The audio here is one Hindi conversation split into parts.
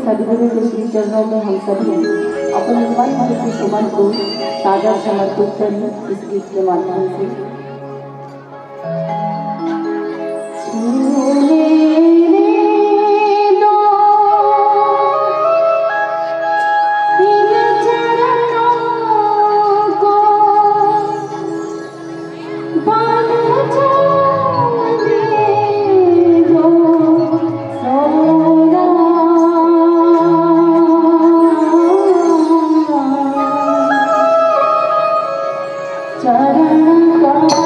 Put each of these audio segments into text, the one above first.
सदगुरु के श्री चरणों में हम सभी अपने मन मन के सुमन को सादर समर्पित करें इस गीत के माध्यम से। चरण Oh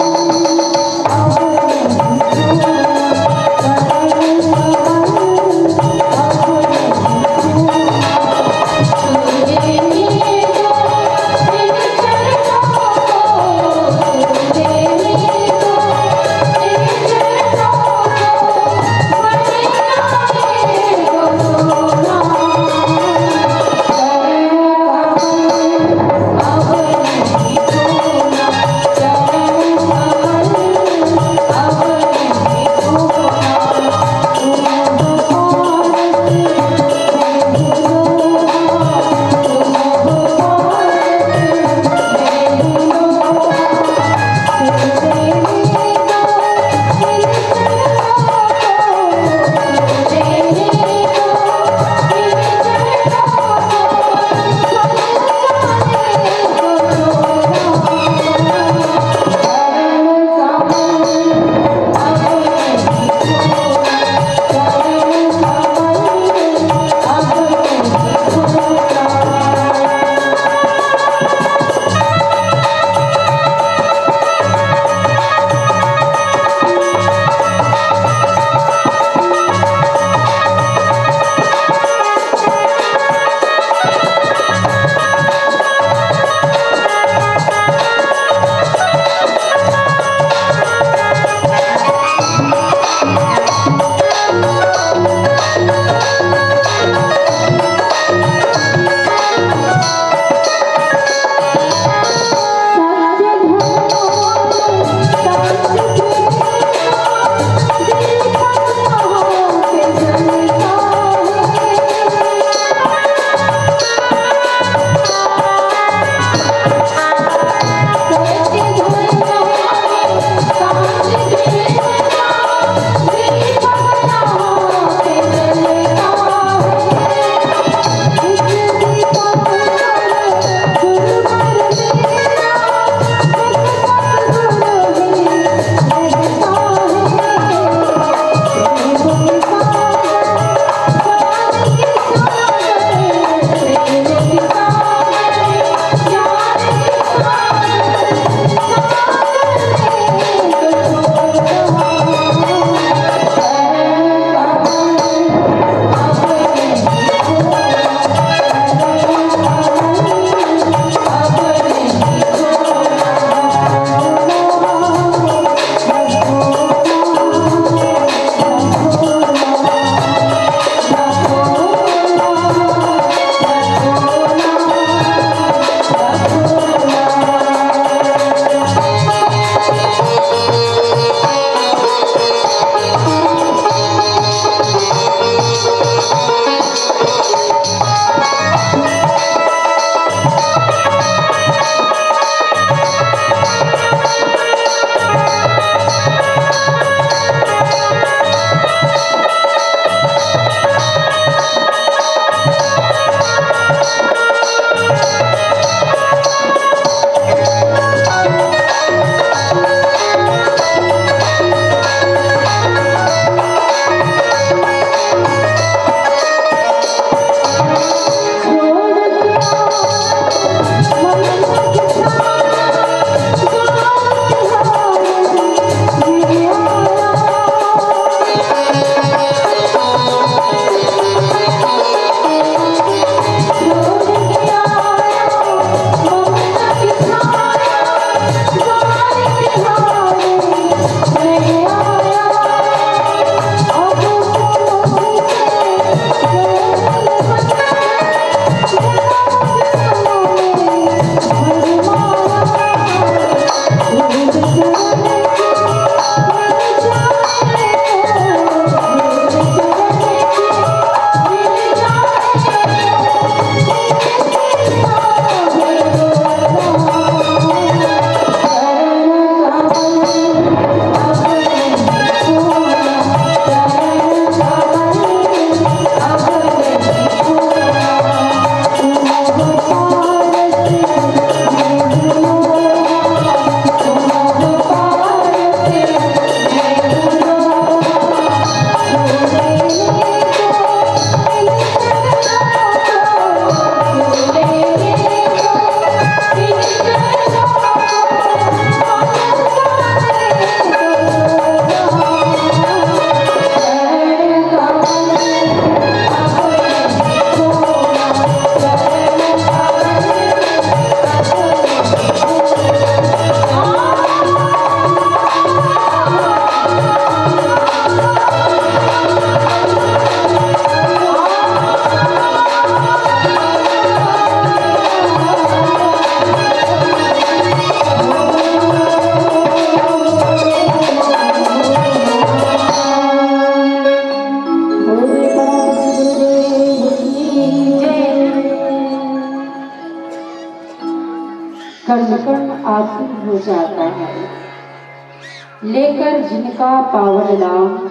लेकर जिनका पावन नाम,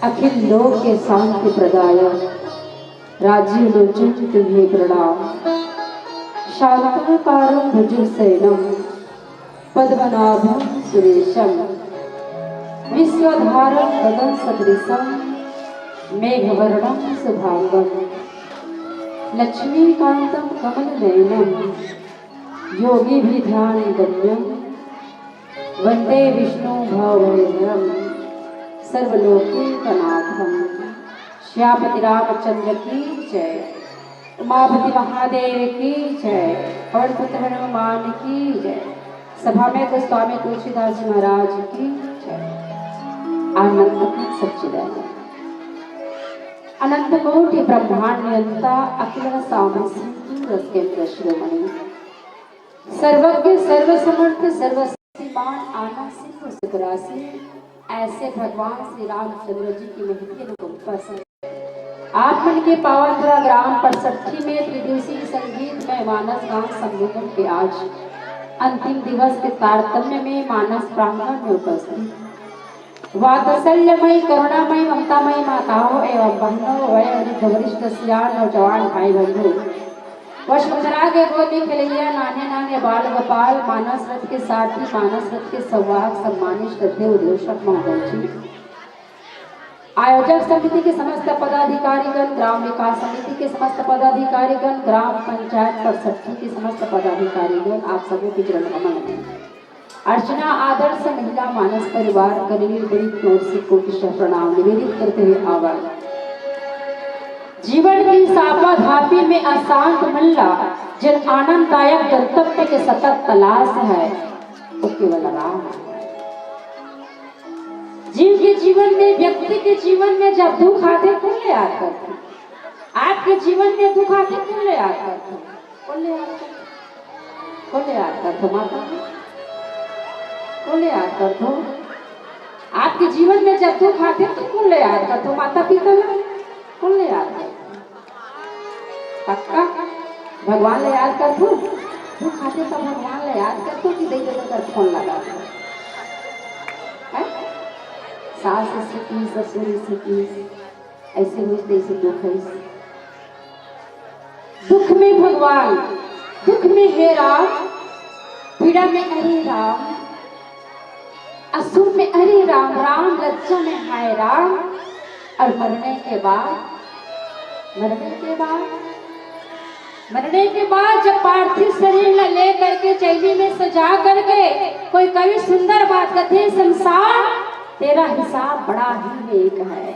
अखिल लोक के शांति प्रदायक, राजीव लोचन तुम्हें प्रणाम। शांताकारं भुजगशयनं पद्मनाभं सुरेशं, विश्वधारं गगन सदृशं मेघवर्णं शुभांगं, लक्ष्मीकान्तं कमलनयनं योगिभिर्ध्यानगम्यं, वन्दे विष्णु भवभयहरं सर्वलोकैकनाथं। श्यामति रामचंद्र की जय, उमापति महादेव की जय, पवन पुत्र हनुमान की जय। सभा में गोस्वामी तुलसीदास जी महाराज की जय। आनंद सच्चिदानंद अनंत कोटि ब्रह्मांड नियंता अखिल सामर्थ्य रसकेंद्र शिरोमणि, सर्वज्ञ सर्वसमर्थ सर्वशक्तिमान आना सिंह सुखराशि, ऐसे भगवान श्री रामचंद्र जी की महती अनुकंपा से आप मन के पावन ग्राम परसठी में त्रिदिवसीय संगीत में मानस गान सम्मेलन के आज अंतिम दिवस के तारतम्य में मानस प्रांगण में उपस्थित वात्सल्यमयी करुणामयी ममतामयी माताओं एवं बहनों, वयोवृद्ध वरिष्ठ सियान नौजवान भाई बंधु, वसुंधरा के गोदी खेलैया नाने नाने बाल गोपाल, मानस रथ के साथी, मानस रथ के सौभाग सम्मानित श्रद्धेय उद्घोषक महोदय जी, आयोजक समिति के समस्त पदाधिकारीगण, ग्राम विकास समिति के समस्त पदाधिकारीगण, ग्राम पंचायत परसठी के समस्त पदाधिकारीगण, आप सबों की चरण कमल में अर्चना आदर्श महिला मानस परिवार करीब बड़ी ओर से कोटि प्रणाम निवेदित करते हुए आवाज। जीवन की सापा धापी में अशांत मल्ला, जिन आनंददायक गंतव्य के सतत तलाश है वो केवल राम है। जीव के जीवन में, व्यक्ति के जीवन में जब दुख आते कौन ले आता है? आपके जीवन में दुख आते कौन ले आता है? कौन ले आता? कौन ले आता है? माता कौन ले आता है? आपके जीवन में जब दुख आते तो कौन ले आता है? माता पिता कौन ले आता है? पक्का भगवान ले याद कर तू खाते तो भगवान ले याद कर तू कि दे कर फोन लगा है। सास स्थिति ससुर स्थिति ऐसे हुई तैसे दुख है। दुख में भगवान, दुख में हे राम, पीड़ा में अरे राम, असुर में अरे राम, राम लज्जा में हाय राम, और मरने के बाद, मरने के बाद जब पार्थिव शरीर न ले करके चैली में सजा करके कोई कवि सुंदर बात कहते, संसार तेरा हिसाब बड़ा ही नेक है,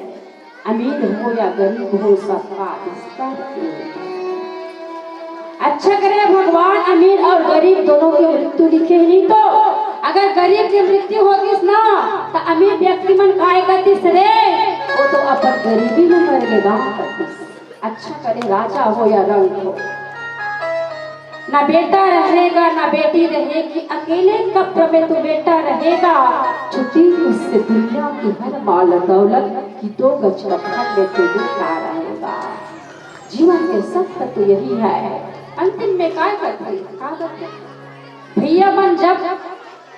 अमीर हो या गरीब हो सबका इसका अच्छा करे भगवान। अमीर और गरीब दोनों की मृत्यु लिखे नहीं, तो अगर गरीब की मृत्यु होगी ना तो अमीर व्यक्ति मन काय करतीस रे, वो तो अपन गरीबी में मर गए गाँव करतीस। अच्छा करे राजा हो या रंग हो, ना बेटा रहेगा ना बेटी रहेगी, अकेले कब्र में तो बेटा रहेगा, छुट्टी उससे दुनिया की हर माल दौलत की दो गज रखन में तो बेटा रहेगा। जीवन के सत्य तो यही है। अंतिम में क्या करते भैया मन जब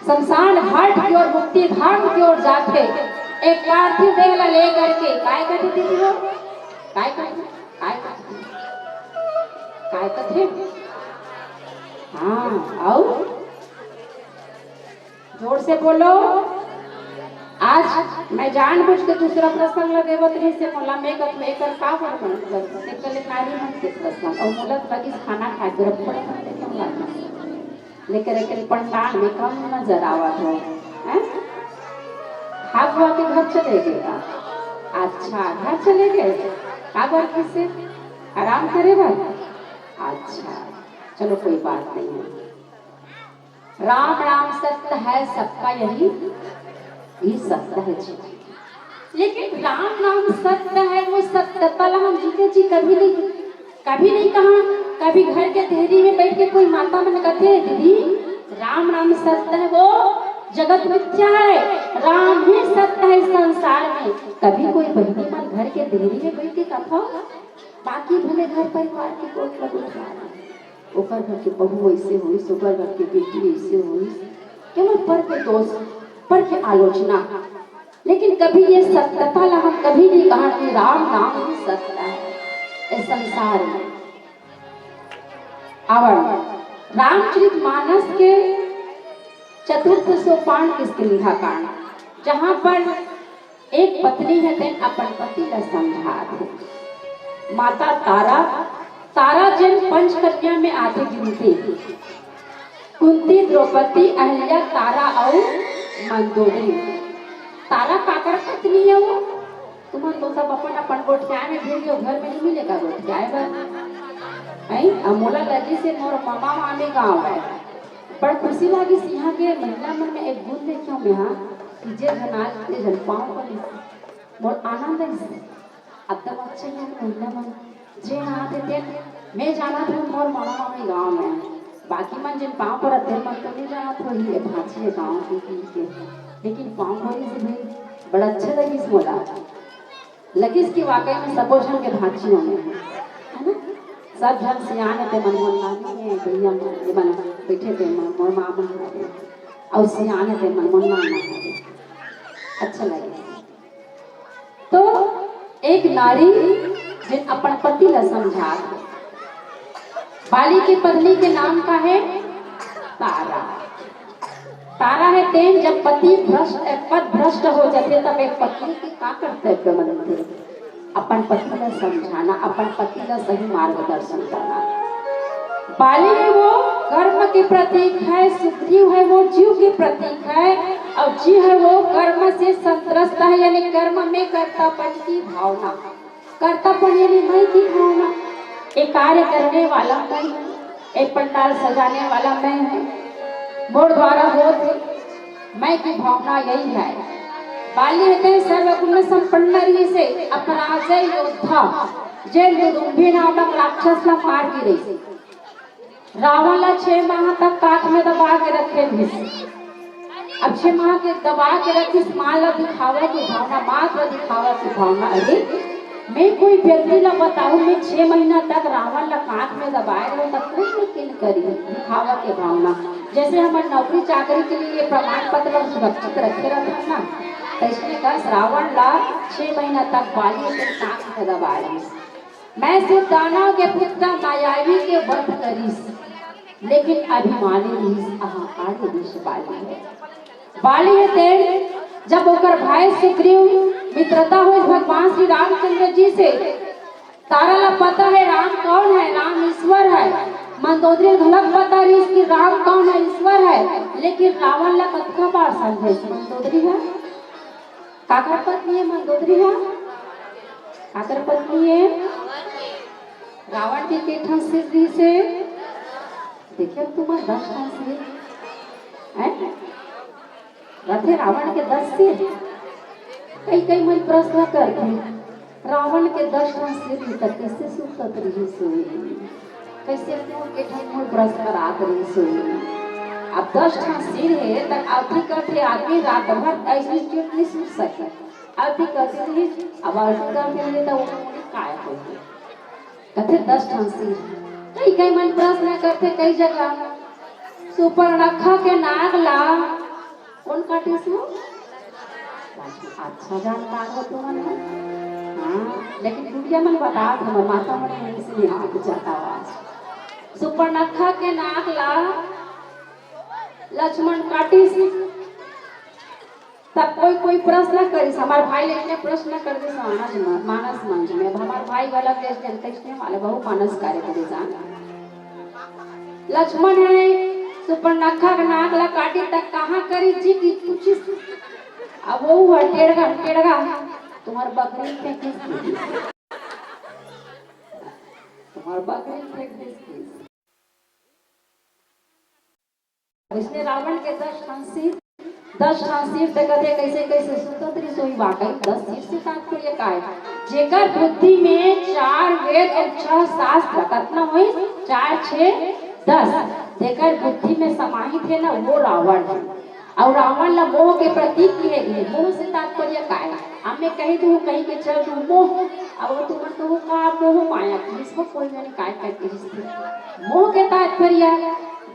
शमशान घाट की ओर, मुक्ति धाम की ओर जाते, एक पार्थिव देह ले करके काय करती थी वो, काय करते हाँ आओ जोर से बोलो। आज मैं जानबूझ के दूसरा प्रसंग लगे बतरी से मोला में कर का फर्क पड़ता है कले नारी मत के प्रसंग और मोला लगी खाना खा के रख पड़े कम लगना, लेकर एक पंडाल में कम नजर आवत है हैं। खा के घर चले गए। अच्छा घर चले गए का बात किससे आराम करेगा। अच्छा चलो कोई बात नहीं है। राम राम सत्य है, सबका यही सत्य है जी। लेकिन राम नाम सत्य है, वो सत्य तल हम जीते जी कभी नहीं कहा। कभी घर के देहरी में बैठ के कोई माता मन कहते दीदी राम नाम सत्य है, वो जगत मिथ्या है, राम ही सत्य है संसार में। कभी कोई बहनी मन घर के देहरी में बैठ के कथा, बाकी भले घर परिवार की कोई लगे ओकर घर के बहू ऐसे हुई, ओकर घर के बेटी ऐसे हुई, केवल पर की आलोचना, लेकिन कभी ये सत्यता ला हम कभी नहीं कहा कि राम नाम ही सत्य है इस संसार में। और रामचरितमानस के चतुर्थ सोपान किष्किंधा कांड, जहां पर एक पत्नी है तेन अपन पति का समझात है। माता तारा तारा जिन पंचकन्या में आते गिनती, कुंती, द्रौपदी, अहिल्या, तारा और मंदोदरी। तारा काकर पत्नी है वो, तुम तो सब अपन अपन गोठिया में भेज दो, घर में नहीं मिलेगा गोठिया बस। अमोला लगी से मोर मामा मामी गाँव है, पर खुशी लगी यहाँ के महिला मन में एक गुण देखियो मैं, हाँ कि जे धनाल ते जन पाऊं पर मोर आनंद है। अब तक अच्छे हैं महिला मन जे ना थे मैं जाना था मोर मामा मामी गाँव में, बाकी मन जिन पाँव पर अते मन तो नहीं जाना था ही भाची है गाँव के, लेकिन पाँव पर से भाई बड़ा अच्छा लगी इस मोला, लगी इसकी वाकई में सपोषण के भाची होंगे है ना। सब जन सियाने ते मन नानी है भैया ये मन बैठे थे मोर मामा है और सियाने थे मन नाना है, अच्छा लगे। तो एक नारी जिन अपन पति ला समझा, बाली की पत्नी के नाम का है तारा। तारा है तेन जब पति पद भ्रष्ट हो जाते तब एक पत्नी की का कर्तव्य बनते, अपन पति का समझाना, अपन पति का सही मार्गदर्शन करना। बाली है वो कर्म के प्रतीक है, सुग्रीव है वो जीव के प्रतीक है, और जीव है वो कर्म से संतुष्ट है, यानी कर्म में कर्तापन की भावना, कर्तापन यानी मैं की भावना। एक कार्य करने वाला मैं हूँ, एक पंडाल सजाने वाला मैं हूँ, मोर द्वारा होते मैं की भावना यही है। बाली है सर्वगुण संपन्न से अपराजय योद्धा, जे दुदुम्भी नामक राक्षस ला मार गिरे, रावण ला 6 माह तक काट में दबा के रखे थे। अब 6 माह के दबा के रखी, मां ला दिखावा की भावना, मात्र दिखावा की भावना। अरे मैं कोई व्यक्ति ला बताऊं मैं 6 महीना तक रावण ला काट में दबाए रहो तब कोई किन करी, दिखावा के भावना। जैसे हमारे नौकरी चाकरी के लिए प्रमाण पत्र सुरक्षित रखे रहता ना, इसलिए कस रावण ला 6 महीना तक बाली के काट में दबाए। मैं सिर्फ दानव के पुत्र मायावी के वध करीस, लेकिन अभिमानी रीस अहंकारी रीस बाली है। बाली है तेल जब होकर भाई सुग्रीव मित्रता हुई भगवान श्री रामचंद्र जी से, तारा ला पता है राम कौन है, राम ईश्वर है। मंदोदरी झलक बता रही कि राम कौन है, ईश्वर है, लेकिन रावण ला कतका बार समझे मंदोदरी है काकर पत्नी है, मंदोदरी है काकर पत्नी है, रावण की केठन सिद्धि से देखिए तुम्हारे 10 सिर रथे, रावण के 10 सिर। कई मन प्रश्न करते रावण के 10 सिर तक कैसे सुतत रही सोई, कैसे क्यों केठन मूल प्रश्न रात रही सोई। अब 10 सिर है तक अवधि करते आदमी रात भर ऐसी क्यों नहीं सुत सके, अवधि करते नहीं, अब अवधि करते नहीं तो वो काय होगी कथे 10 सिर। कई मन प्रश्न करते कई जगह सुपर्णखा के नाग ला कौन काटे सो, अच्छा जानकार हो तुम हाँ, लेकिन दुनिया मन बता हमारे माता मन इसलिए हाथ जाता आवाज। सुपर्णखा के नाग ला लक्ष्मण काटी सी, तब कोई प्रश्न करी, हमारे भाई लेकिन प्रश्न कर दे मानस मंच में। अब हमारे भाई वाला देश वाले बहु मानस कार्य करे जान, लक्ष्मण है सुपर्णखा का नाक ला काटी तक कहाँ करी जी की पूछी, अब वो हुआ टेढ़गा तुम्हारे बकरी फेंक तुम्हारे बकरी फेंक इसने रावण के 10 सिर तक कथे कैसे कैसे सुतत रही सोई। वाकई 10 सिर से तात्पर्य का है जेकर बुद्धि में 4 वेद और 6 शास्त्र कतना हुई 4 6 10 जेकर बुद्धि में समाहित है ना वो रावण है। और रावण ला मोह के प्रतीक है, मोह से तात्पर्य का है। हमें कही तो कहीं के चल तू मोह, अब तुम तो का मोह माया इसको कोई मैंने काय करती मोह के तात्पर्य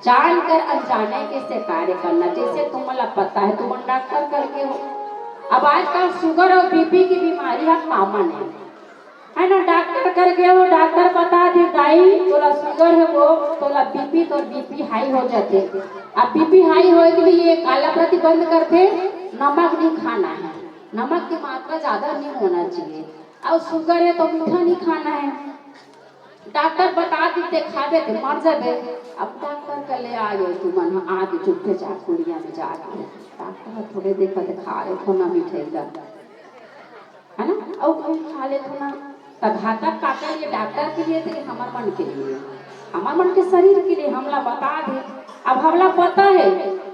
जानकर अनजाने के से कार्य करना। जैसे तुम्हें पता है तुम डॉक्टर करके हो, अब आजकल शुगर और बीपी की बीमारियां कॉमन है ना। डॉक्टर करके हो, डॉक्टर बता दे दाई तोला शुगर है वो तोला बीपी, तो बीपी हाई हो जाते। अब बीपी हाई होए के लिए काला प्रतिबंध करते, नमक नहीं खाना है, नमक की मात्रा ज्यादा नहीं होना चाहिए। और शुगर है तो मीठा नहीं खाना है। डॉक्टर बता देते खावे थे मर जाबे। अब डॉक्टर का ले आ गए तुम आगे चुपे जा कुड़िया में जाके डॉक्टर थोड़े देखा खा ले थो ना मिठाई का है ना, और खा ले थो ना घातक काकर ये डॉक्टर के लिए थे, हमार मन के लिए, हमार मन के शरीर के लिए हमला बता दे। अब हमला पता है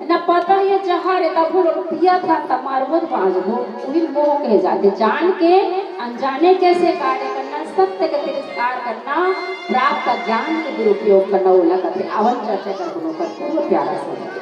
ना, पता है ये जहर है तब वो पिया था तब मारबो बाजबो उन्हीं मोह कहे जाते। जान के अनजाने कैसे कार्य करना, सत्य का तिरस्कार करना, प्राप्त ज्ञान के दुरुपयोग करना, ओला कहते अवन चर्चा कर गुणों पर पूर्व प्यारा से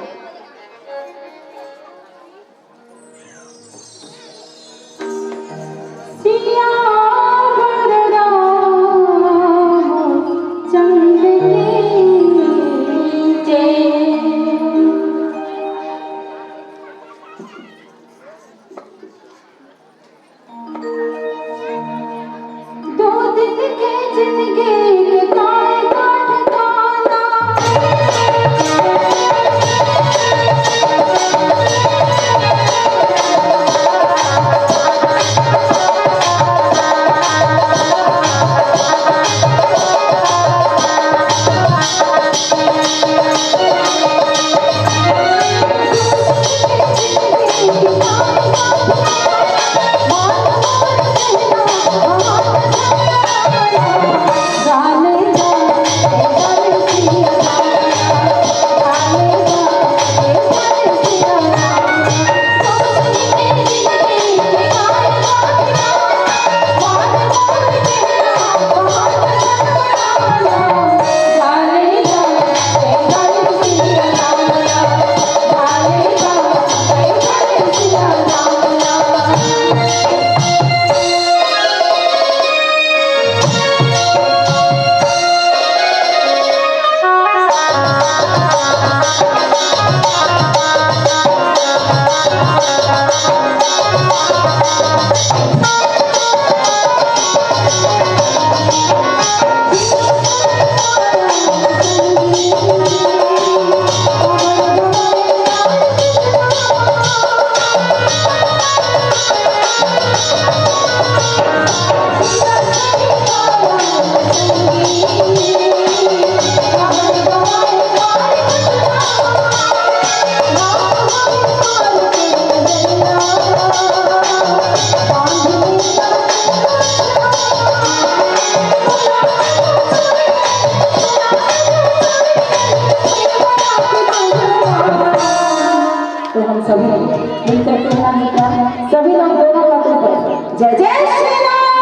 सभी लोग दोनों हाथों पर जय जय श्री राम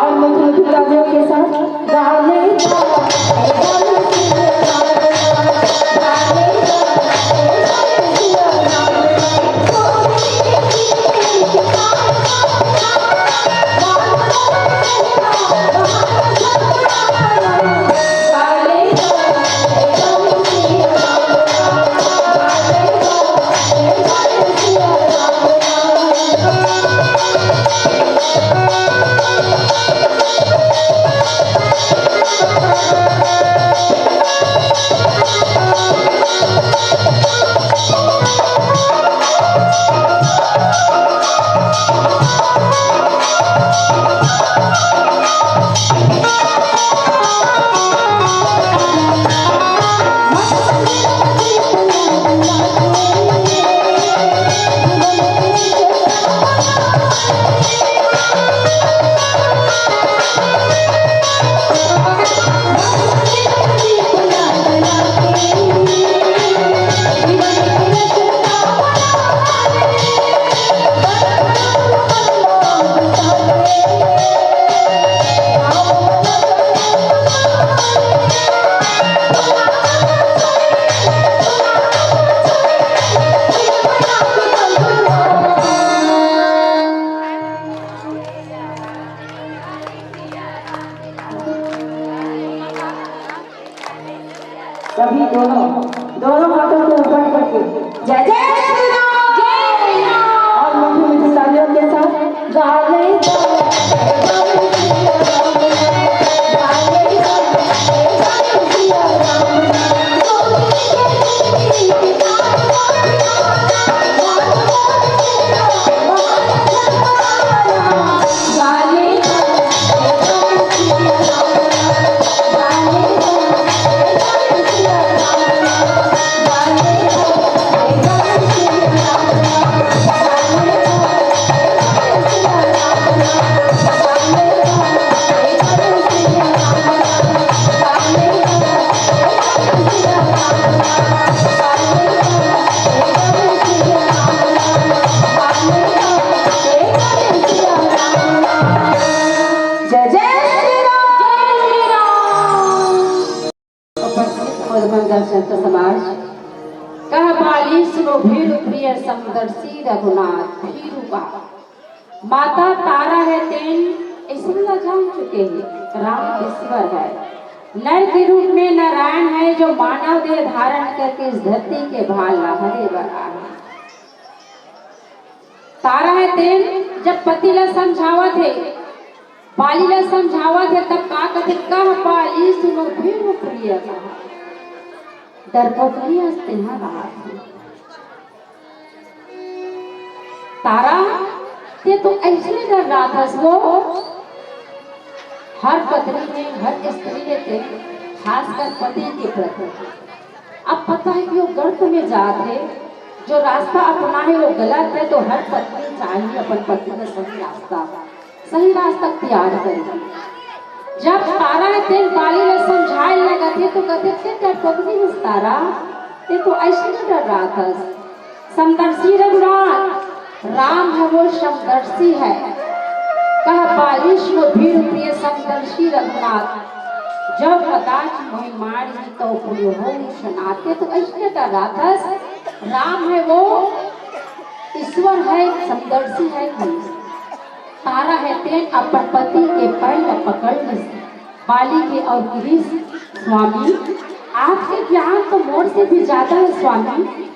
और मुख्य तालियों के साथ गाने संत समाज कह बाली सुनो भीरु प्रिय समदर्शी रघुनाथ भीरु का माता तारा है तेन ईश्वर जान चुके हैं राम ईश्वर है नर के रूप में नारायण है जो मानव देह धारण करके इस धरती के भाल लहरे बना है तारा है तेन जब पति ला समझावत है बाली ला समझावत है तब का कहते कह बाली सुनो भीरु प्रिय कहा डरपोकली हंसते हैं बाहर तारा ते तो ऐसे डर रहा था वो हर पत्नी में हर स्त्री लेते खासकर पति के प्रति अब पता है कि वो गर्त में जाते जो रास्ता अपना है वो गलत है तो हर पत्नी चाहिए अपन पति में सही रास्ता तैयार करेगी जब तारा तेल बाली ने समझाए लगा थे तो कहते थे डरपोकली हंस तारा ये तो ऐसे डर रहा था समदर्शी रघुनाथ राम है वो समदर्शी है कह बालिश वो भीड़ प्रिय समदर्शी रघुनाथ जब कदाच मोहि मारी तो प्रिय हो सनाते तो ऐसे डर रहा था राम है वो ईश्वर है समदर्शी है तारा है तेन अपन पति के पैर पकड़ बाली के और गिरीश स्वामी आपके ज्ञान तो मोर से भी ज्यादा है स्वामी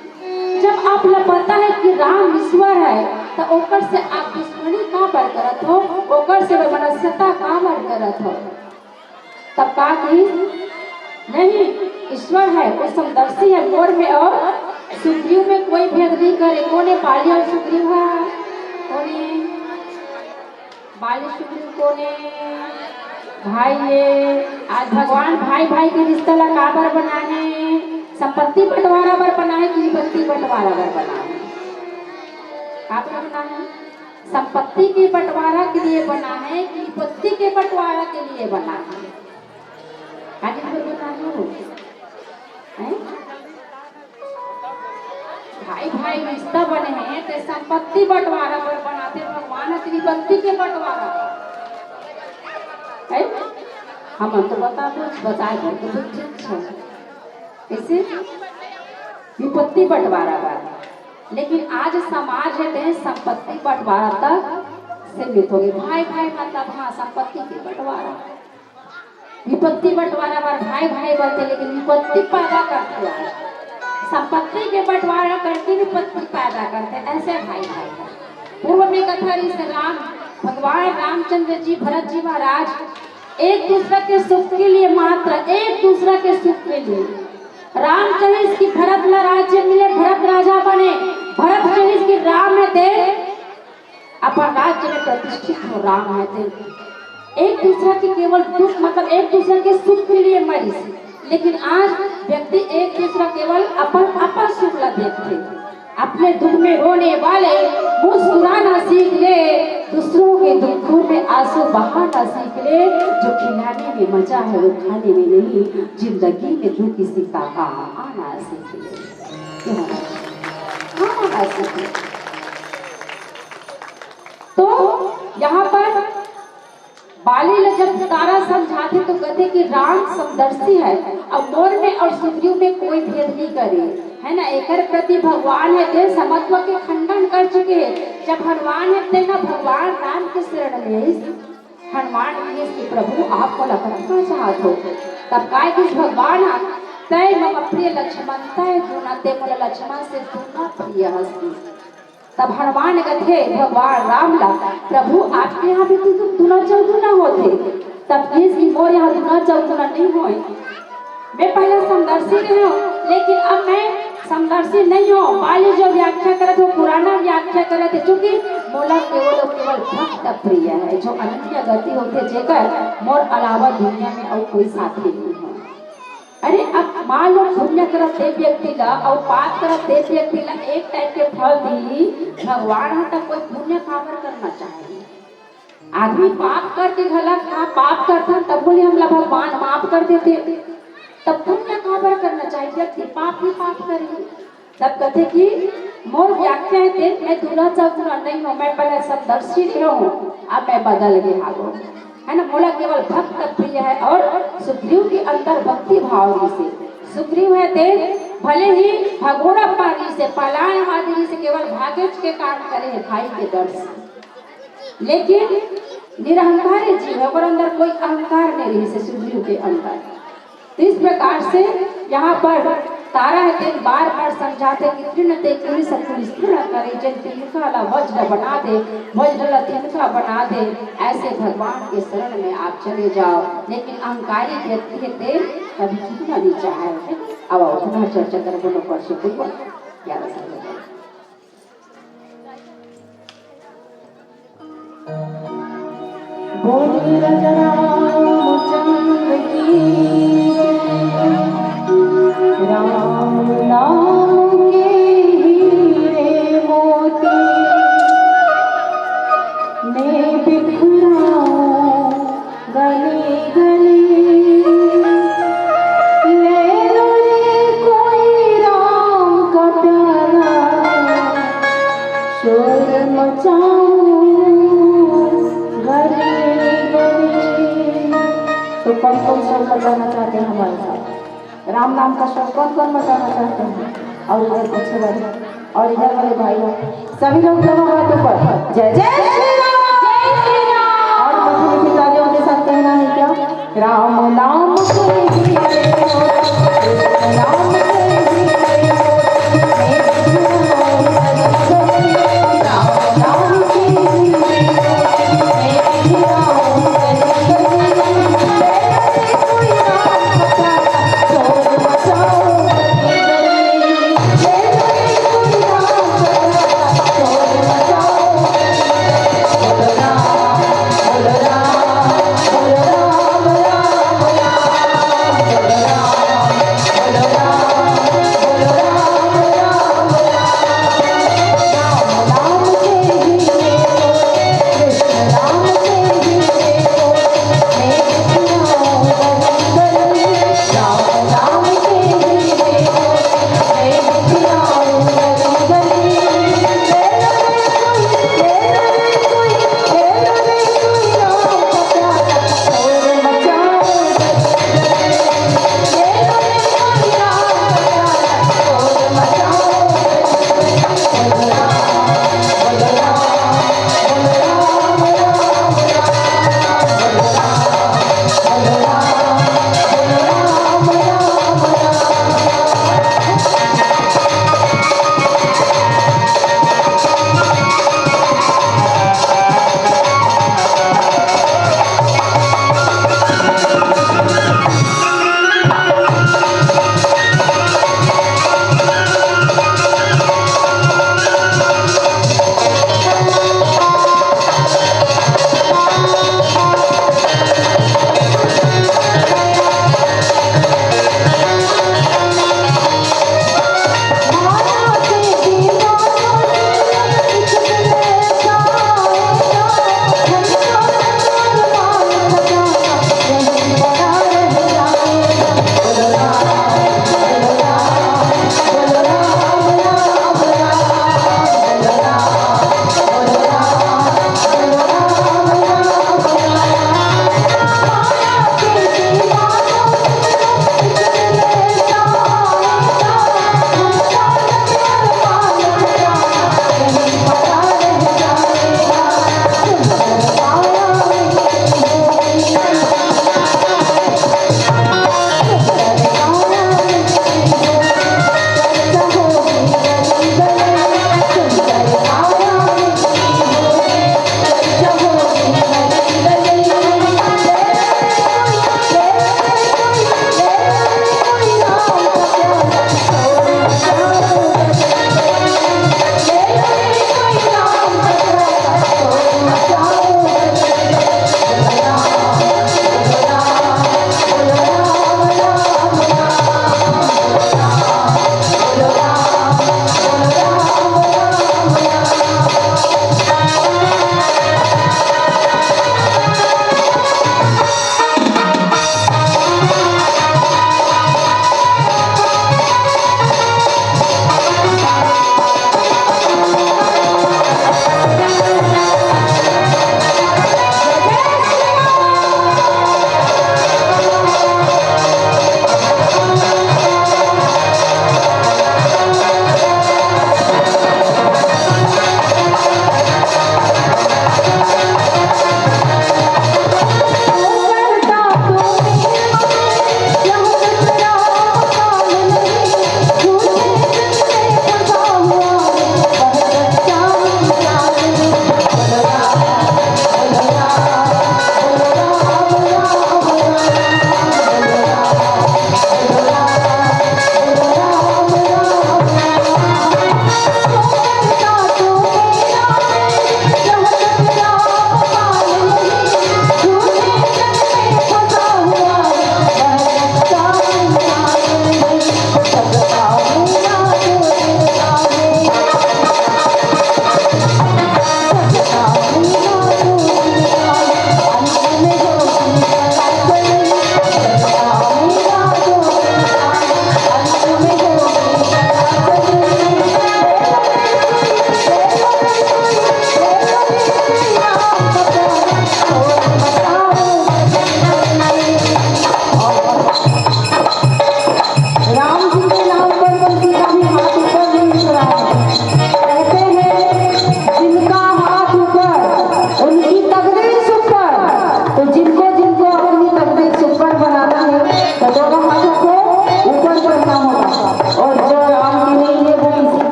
जब आप पता है कि राम ईश्वर है तो ओकर से आप दुश्मनी का बर करत हो ओकर से मनस्यता का बर करत हो तब का कि नहीं ईश्वर है वो समदर्शी है मोर में और सुग्रीव में कोई भेद नहीं करे कोने बाली और सुग्रीव है कोने बाली सुग्रीव कोने भाई है आज भगवान भाई भाई के रिश्ता ला का बर बनाए संपत्ति बंटवारा पर बना है कि विपत्ति बंटवारा पर बना है क्या बना है संपत्ति के बंटवारा के लिए बना है कि विपत्ति के बंटवारा के लिए बना है भाई भाई रिश्ता बने हैं तो संपत्ति बंटवारा पर बनाते भगवान है विपत्ति के बंटवारा है हम तो बताए इसे विपत्ति बंटवारा पर लेकिन आज समाज है संपत्ति बंटवारा तक सीमित हो गई भाई भाई मतलब हाँ संपत्ति के बंटवारा विपत्ति बंटवारा पर भाई भाई बोलते लेकिन विपत्ति पैदा करते हैं संपत्ति के बंटवारा करके विपत्ति पैदा करते ऐसे भाई भाई पूर्व में कथा राम भगवान रामचंद्र जी भरत जी महाराज एक दूसरे के सुख के लिए मात्र एक दूसरे के सुख के लिए राम चाहे इसकी भरत ला राज्य मिले भरत राजा बने भरत चाहे इसकी राम है दे अपन राज्य में प्रतिष्ठित हो राम है दे एक दूसरे के केवल दुख मतलब एक दूसरे के सुख के लिए मरी लेकिन आज व्यक्ति एक दूसरा केवल अपन सुख ला देखते अपने दुख में रोने वाले मुस्कुराना सीख ले दूसरों के दुखों में आंसू बहाना सीख ले जो खिलाने में मजा है वो खाने में नहीं जिंदगी में तू किसी का काम आना सीख ले आना सीख ले तो यहाँ पर बाली ने जब तारा समझाते तो कहते कि राम समदर्शी है अब मोर में और सुग्रीव में कोई भेद नहीं करे है ना एक प्रति भगवान है ते समत्व के खंडन कर चुके हैं जब हनुमान है ते ना भगवान राम के शरण में हनुमान की प्रभु आपको लखनऊ चाहत हो तब काय कि भगवान तय मम प्रिय लक्ष्मण तय गुना ते मोला लक्ष्मण से दूना प्रिय हस्ती तब हनुमान गथे भगवान राम ला प्रभु आपके यहाँ भी तो दुना चौगुना होते तब इसकी मोर यहाँ दुना चौगुना नहीं होए मैं पहले समदर्शी रही हूँ लेकिन अब मैं समदर्शी नहीं हूँ बाली जो व्याख्या करे थे पुराना व्याख्या करे थे क्योंकि मोला केवल भक्त प्रिय है जो अनन्य गति होते जेकर मोर अलावा दुनिया में और कोई साथी नहीं है अरे अब मान लो पुण्य करत दे व्यक्ति ला और पाप करत दे व्यक्ति ला एक टाइप के फल दी भगवान है तब कोई पुण्य काबर करना चाहिए आदमी पाप करके गलत था पाप करता तब बोले हमला भगवान माफ कर देते तब पुण्य काबर करना चाहिए व्यक्ति पाप ही पाप करे तब कहते कि मोर व्याख्या है मैं दूल्हा चौगुना नहीं हूँ मैं पहले समदर्शी रही हूँ अब मैं बदल गया हूँ है ना मोला केवल भक्त प्रिय है और सुग्रीव के अंदर भक्ति भाव से सुग्रीव है ते भले ही भगोड़ा पारी से पलायन मादरी से केवल भाग्यच के काम करे है भाई के डर से, लेकिन निरहंकारी जीव है और अंदर कोई अहंकार नहीं रही से सुग्रीव के अंदर। तो इस प्रकार से यहाँ पर तारा है ते बार बार समझाते कि तृण ते कुली सकुली तृण करे जन तिनका ला वज्र बना दे, वज्र ला तिनका बना दे, ऐसे भगवान के शरण में आप चले जाओ। लेकिन अहंकारी व्यक्ति है ते कभी झुकना नहीं चाहे। अब उतना चर्चा कर बोलो परसों कोई 11 साल हो गए। बोली राजा रामचंद्र की राम नाम के हीरे मोती मैं बिखराऊं गली गली, ले लो ये कोई राम का प्याला शोर मचाऊं गली गली। तो कौन कौन शब्द बताना चाहते हैं हमारे साथ? राम नाम का शब्द कौन कौन बताना चाहते हैं? और इधर पीछे वाले और इधर वाले भाई लोग सभी लोग दोनों हाथों पर जय जय श्री राम, जय श्री राम। और मधुर की तालियों के साथ कहना है क्या? राम नाम के हीरे मोती, कृष्ण नाम के हीरे मोती, मैं बिखराऊं गली गली। राम नाम के हीरे मोती, मैं बिखराऊं गली गली। ऐसे कोई राम का शोर मचाऊं गली गली, ऐसे कोई राम का शोर मचाऊं गली गली। बोलो राम बोलो राम बोलो राम राम राम, बोलो राम बोलो राम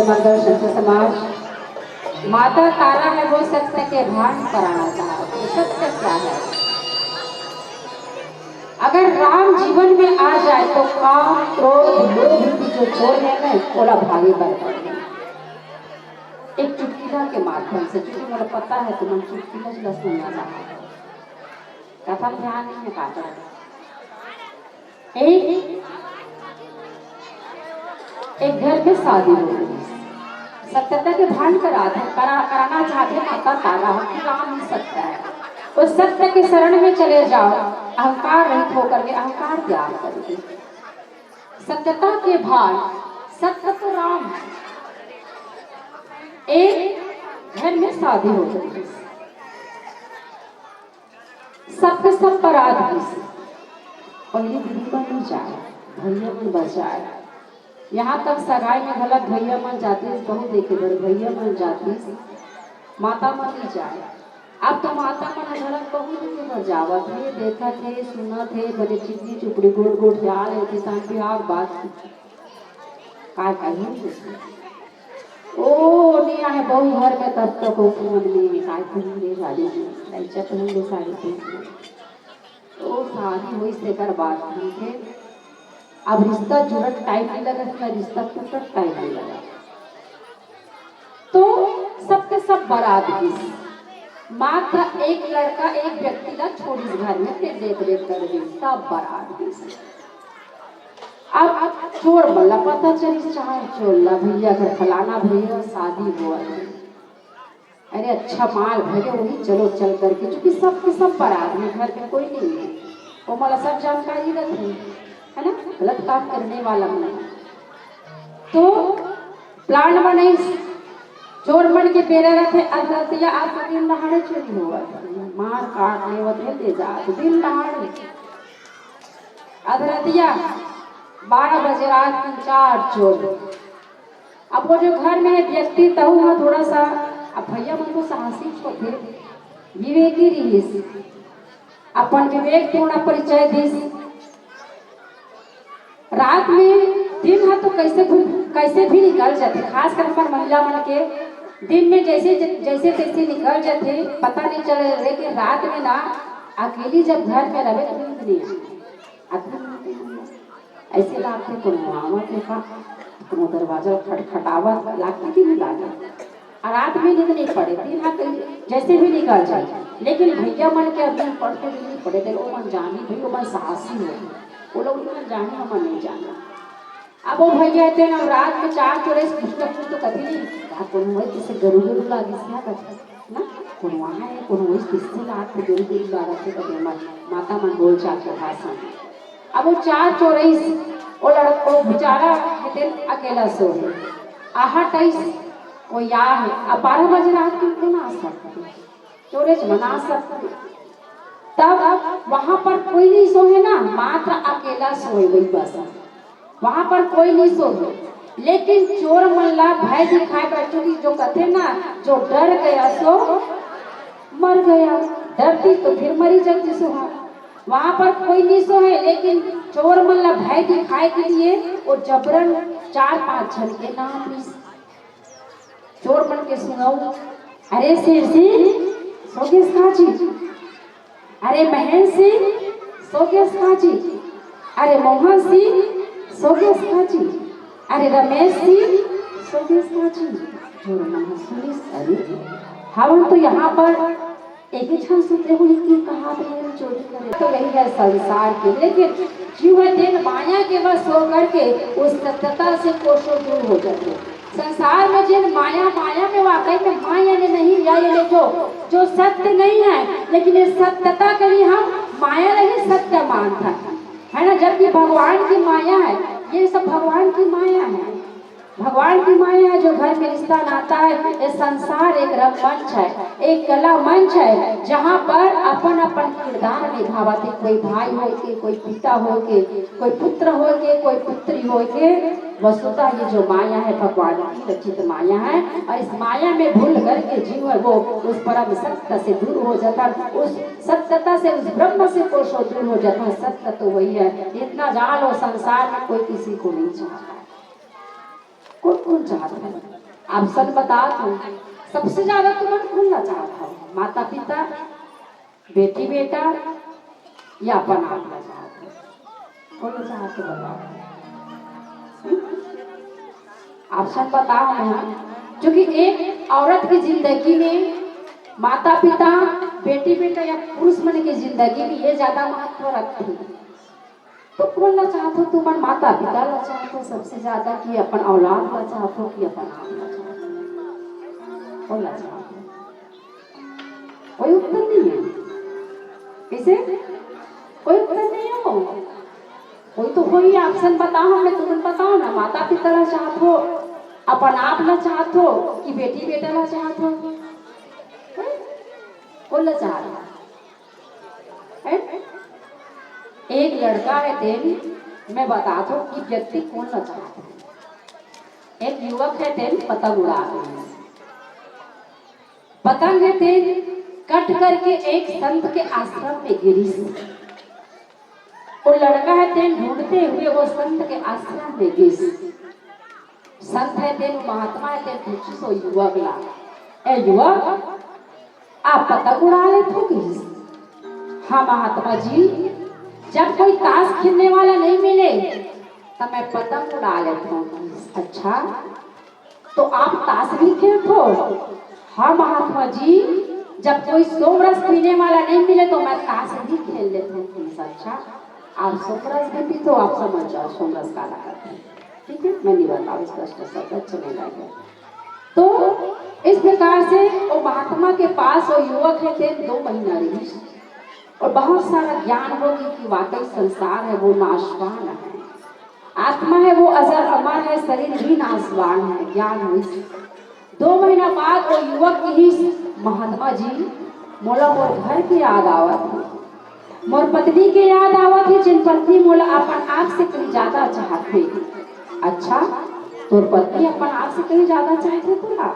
मार्गदर्शन से समाज माता तारा है वो सत्य के भान कराना चाहती है। सत्य क्या है? अगर राम जीवन में आ जाए तो काम क्रोध लोभ की जो छोड़ है ना थोड़ा भारी बढ़ पड़े। एक चुटकिला के माध्यम से, क्योंकि मुझे पता है तुम चुटकिला से सुनना चाहते हो, कथा ध्यान नहीं है काटा। एक घर में शादी हो गई, सत्यता के भान कराना चाहते माता तारा कि राम ही सत्य है। उस सत्य के शरण में चले जाओ, अहंकार रहित होकर के अहंकार त्याग करके सत्यता के भान। सत्य तो राम है। एक घर में शादी हो गई, सबके सब बरात हुई। पहले दीदी पर नहीं जाए, भैया मन बचाए। यहाँ तक सगाई में गलत भैया मन जाती, बहुत देखे बड़े भैया मन जाती, माता मन नहीं जाए। अब तो माता मन गलत बहुत देखे पर जावत है, देखा थे सुना थे, बड़े चिपड़ी चुपड़ी गोड़ गोड़ जा रहे थे, शांति आग बात काय कहीं ओ नहीं आए बहु घर में तब तक मन में काय पहन साड़ी ऐसा पहन साड़ी पहन तो शादी हुई से कर बात नहीं थे। अब रिश्ता जुड़त टाइम नहीं लगा, इसका रिश्ता टूटत टाइम नहीं लगा। तो सबके सब बारात की मात्र एक लड़का एक व्यक्ति का छोड़ इस घर में फिर देख रेख कर दी, सब बारात की। अब चोर बल्ला पता चली चाहे चोरला भैया घर फलाना भैया शादी हुआ है, अरे अच्छा माल भैया वही चलो चल करके, क्योंकि सबके सब बारात में घर में कोई नहीं है, वो मला सब जानकारी रहती है ना, गलत काम करने वाला नहीं। तो प्लान बने, चोर बन के पेरे रखे अधरतिया आज दिन दहाड़े चोरी हुआ, मार काटने वते ले जा दिन दहाड़े अधरतिया 12 बजे रात की 4 चोर। अब वो जो घर में व्यक्ति तहु में थोड़ा सा, अब भैया मन को साहसी थे, विवेकी रही, अपन विवेक पूर्ण परिचय दी। रात में दिन है तो कैसे भी निकल जाते, खास कर अपन महिला मन के दिन में जैसे तैसे निकल जाते, पता नहीं चले। लेकिन रात में ना अकेली जब घर में रहे तो नींद नहीं आती, ऐसे लागते कुनवावा के का कोनो दरवाजा खटखटावा लागती कि नहीं लागे। रात में नींद नहीं पड़े, दिन हाँ जैसे भी निकल जाए। लेकिन भैया मन के अभी पढ़ते नहीं पड़े थे, वो मन जानी भाई वो मन साहसी हो, वो लोग मन जाने हम नहीं जाना। अब वो भैया थे ना रात में 4 चोरे कुछ तो कभी नहीं कौन हुए किसे गरु गरु लागी ना कभी ना कौन वहाँ है कौन हुए किससे लाग के गरु गरु लागा थे कभी माता मन बोल चाल के भाषण। अब वो 4 चोरे वो लड़को बेचारा अकेला सो है, आहट वो या है। अब 12 बजे रात को क्यों ना आ सकते चोरे मना सकते, तब वहां पर कोई नहीं सोए ना, मात्र अकेला सोए गई बस, वहां पर कोई नहीं सोए। लेकिन चोर मल्ला भय दिखाए बैठो की जो कहते ना, जो डर गया सो मर गया, डरती तो फिर मरी जल्दी सुहा। वहां पर कोई नहीं सोए, लेकिन चोर मल्ला भय दिखाए के लिए वो जबरन 4-5 जन के नाम ली। चोर मन के सुनाऊ, अरे शेर सिंह सोगेश खाची, अरे महेश सिंह सोगेश खाची, अरे मोहन सिंह सोगेश खाची, अरे रमेश सिंह सोगेश खाची। चोर मन सुनी, अरे हम तो यहाँ पर एक ही क्षण सुनते हुए कि कहा चोरी करे, तो यही है संसार के। लेकिन जीव दिन माया के बस होकर के उस सत्यता से कोसों दूर हो जाते। संसार में जिन माया में वाकई में माया ने नहीं लिया, ये जो सत्य नहीं है, लेकिन ये सत्यता के लिए हम माया नहीं सत्य मानता है ना। जबकि भगवान की माया है, ये सब भगवान की माया है, भगवान की माया है। जो घर में रिश्ता नाता है, ये संसार एक रंगमंच है, एक कला मंच है, जहाँ पर अपन अपन किरदार निभावते, कोई भाई हो के, कोई पिता हो के, कोई पुत्र हो के, कोई पुत्री हो के। वस्तुतः ये जो माया है भगवान की रचित माया है, और इस माया में भूल करके जीव है वो उस परम सत्य से दूर हो जाता, उस सत्यता से, उस ब्रह्म से कोसों दूर हो जाता। सत्य तो वही है, इतना जान लो संसार में कोई किसी को नहीं चाहता, कौन चाहता है। आप सब बता दो सबसे ज्यादा तुम भूलना चाहता हो माता पिता बेटी बेटा या अपन आपना चाहते हो बोलना चाहते हो बताओ ऑप्शन बताओ मैं क्योंकि एक औरत की जिंदगी में माता पिता बेटी बेटा या पुरुष मन की जिंदगी में ये ज्यादा महत्व रखती है तो बोलना चाहते हो तुम माता पिता ला चाहते हो सबसे ज्यादा कि अपन औलाद ला चाहते हो कि अपन आप ला चाहते हो बोलना चाहते हो कोई उत्तर नहीं है कैसे कोई उत्तर नहीं हो कोई तो कोई ऑप्शन बताओ हमें तुरंत बताओ ना माता पिता ला चाहते हो अपन आप ला चाहते हो कि बेटी बेटा ला चाहते हो बोलना चाहते हो एक लड़का है तेन मैं बता दूं कि व्यक्ति कौन ला चाहता है एक युवक है तेन पतंग उड़ा रहे हैं पतंग है तेन कट करके एक संत के आश्रम में गिरी वो लड़का है तेन ढूंढते हुए वो संत के आश्रम में गिर संत है तेन महात्मा है तेन पूछी सो युवक ला ए युवक आप पतंग उड़ा लेते हो कि हाँ महात्मा जी जब कोई ताश खेलने वाला नहीं मिले तब मैं पतंग उड़ा लेता हूँ अच्छा तो आप ताश भी खेलते हो हाँ महात्मा जी जब कोई सोमरस पीने वाला नहीं मिले तो मैं ताश भी खेल लेता हूँ अच्छा आप सोमरस भी पी तो आप समझ जाओ सोमरस का करते हैं ठीक है मैं नहीं बताऊँ स्पष्ट शब्द अच्छे नहीं लगे तो इस प्रकार से वो महात्मा के पास वो युवक है थे 2 महीना रही और बहुत सारा ज्ञान होगी कि वाकई संसार है वो नाशवान है आत्मा है वो अजर अमर है शरीर भी नाशवान है ज्ञान हुई 2 महीना बाद वो युवक की ही महात्मा जी मोला मोर घर की याद आवत थी मोर पत्नी के याद आवत थी जिन पत्नी मोला अपन आप से कहीं ज्यादा चाहते अच्छा तोर पत्नी अपन आप से कहीं ज्यादा चाहते तोरा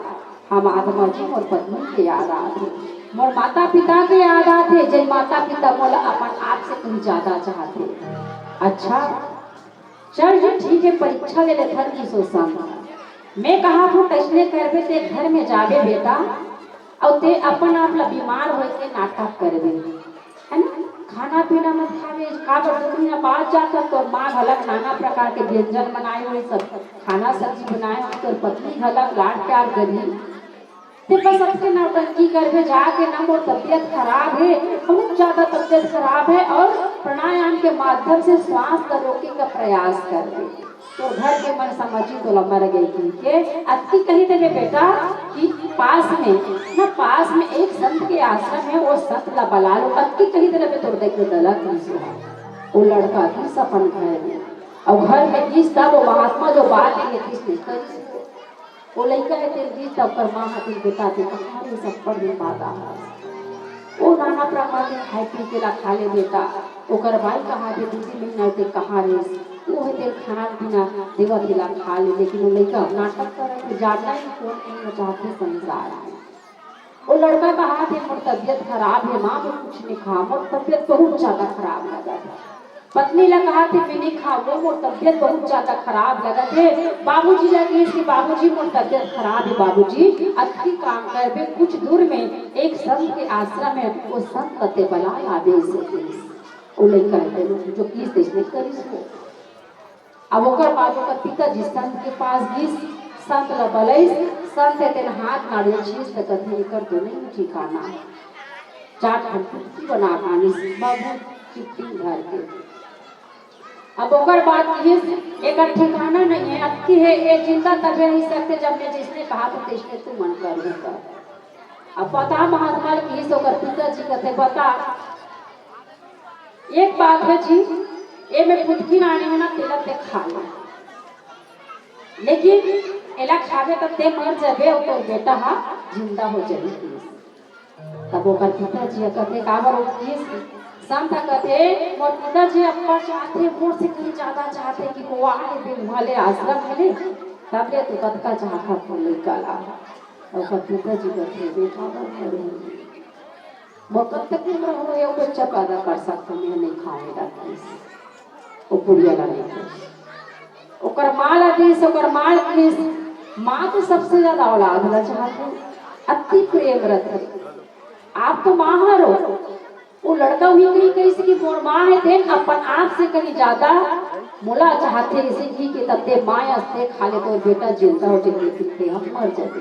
हम आत्मा जी मोर पत्नी के याद आते मोर माता पिता के याद आते जिन माता पिता मोला अपन आप से कहीं ज्यादा चाहते अच्छा चल जी ठीक है परीक्षा ले ले घर की सोचा मैं कहा हूँ टचने करबे ते घर में जाबे बेटा और ते अपन आप ला बीमार हो के नाटक करबे है ना खाना पीना मत खावे का बड़ा बाद जाकर तो माँ घलक नाना प्रकार के व्यंजन बनाए हुए सब खाना सब्जी बनाए हुए तो पत्नी घलक लाड प्यार करी ते बस अपने नौटंकी करके जाके ना मोर तबीयत खराब है बहुत ज्यादा तबीयत खराब है और प्राणायाम के माध्यम से श्वास को रोकने का प्रयास कर दे तो घर के मन समझी तो मर गई के अति कही थे बेटा कि पास में एक संत के आश्रम है वो संत ला बला लो अति कही थे तो देख दलक वो लड़का की सपन घर में और घर में किस था वो महात्मा जो बात है किस वो लड़का है तेरे बीच तब कर माँ हाथी बेटा थे कहाँ रे सब पर नहीं पाता वो नाना प्रकार के खाए पी के ला खा ले बेटा ओकर भाई कहाँ थे दूसरी महीना के कहाँ रे वो है तेरे खाना पीना देवा दिला खा ले लेकिन वो लड़का नाटक कर रहे थे जानना ही कौन नहीं चाहते संसार है वो लड़का कहा थे मोर तबीयत खराब है माँ में कुछ नहीं खा मोर तबीयत बहुत ज्यादा खराब लगा था पत्नी ला कहा थे मैं नहीं खा वो मोर तबीयत बहुत ज्यादा खराब लगा थे बाबूजी लगे कि बाबूजी मोर तबीयत खराब है बाबूजी अच्छी काम करबे कुछ दूर में एक संत के आश्रम है वो संत कते बलाय आवे से वो लड़का है जो किस देश में करिस वो अब ओकर बाबू का पिताजी संत के पास गिस संत ला बलैस संत तेन हाथ नाड़े चीज तक कथे कर तो नहीं ठिकाना चाट फटकी बना खानी बाबू चिट्ठी घर के अब ओकर बात ये एक ठिकाना नहीं है अति है ये जिंदा तब नहीं सकते जब मैं जिसने कहा तो तिसने तू मन कर अब पता महात्मा की ओकर पिताजी कहते बता एक बात है जी ये मैं पुटकी नानी में ना तिलक ते खा ला लेकिन एला खावे तब ते मर जाबे और तो बेटा हा जिंदा हो जाए तब ओकर पिताजी कहते काबर हो किस संत कहते मोर पिताजी अप्पा चाहते मोर से कहीं ज्यादा चाहते कि वो आए दिन वाले आश्रम मिले तब ले तो कतका चाहता तो लेकर आ और ओकर पिताजी कहते बेटा कर वो कब तक उम्र हो ये बच्चा पैदा कर सकते मैं नहीं खाऊंगा वो बुढ़िया ला नहीं ओकर माल आदेश ओकर माल आदेश माँ तो सबसे ज्यादा औलाद ला चाहते हैं, अति प्रेम रखते। आप तो माँ हो, वो लड़का हुई कहीं कहीं से कि मोर माँ है थे अपन आप से कहीं ज्यादा मोला चाहते इसे की के तत्ते माँ हस्ते खाले तो बेटा जिंदा हो जाए लेकिन हम मर जाते।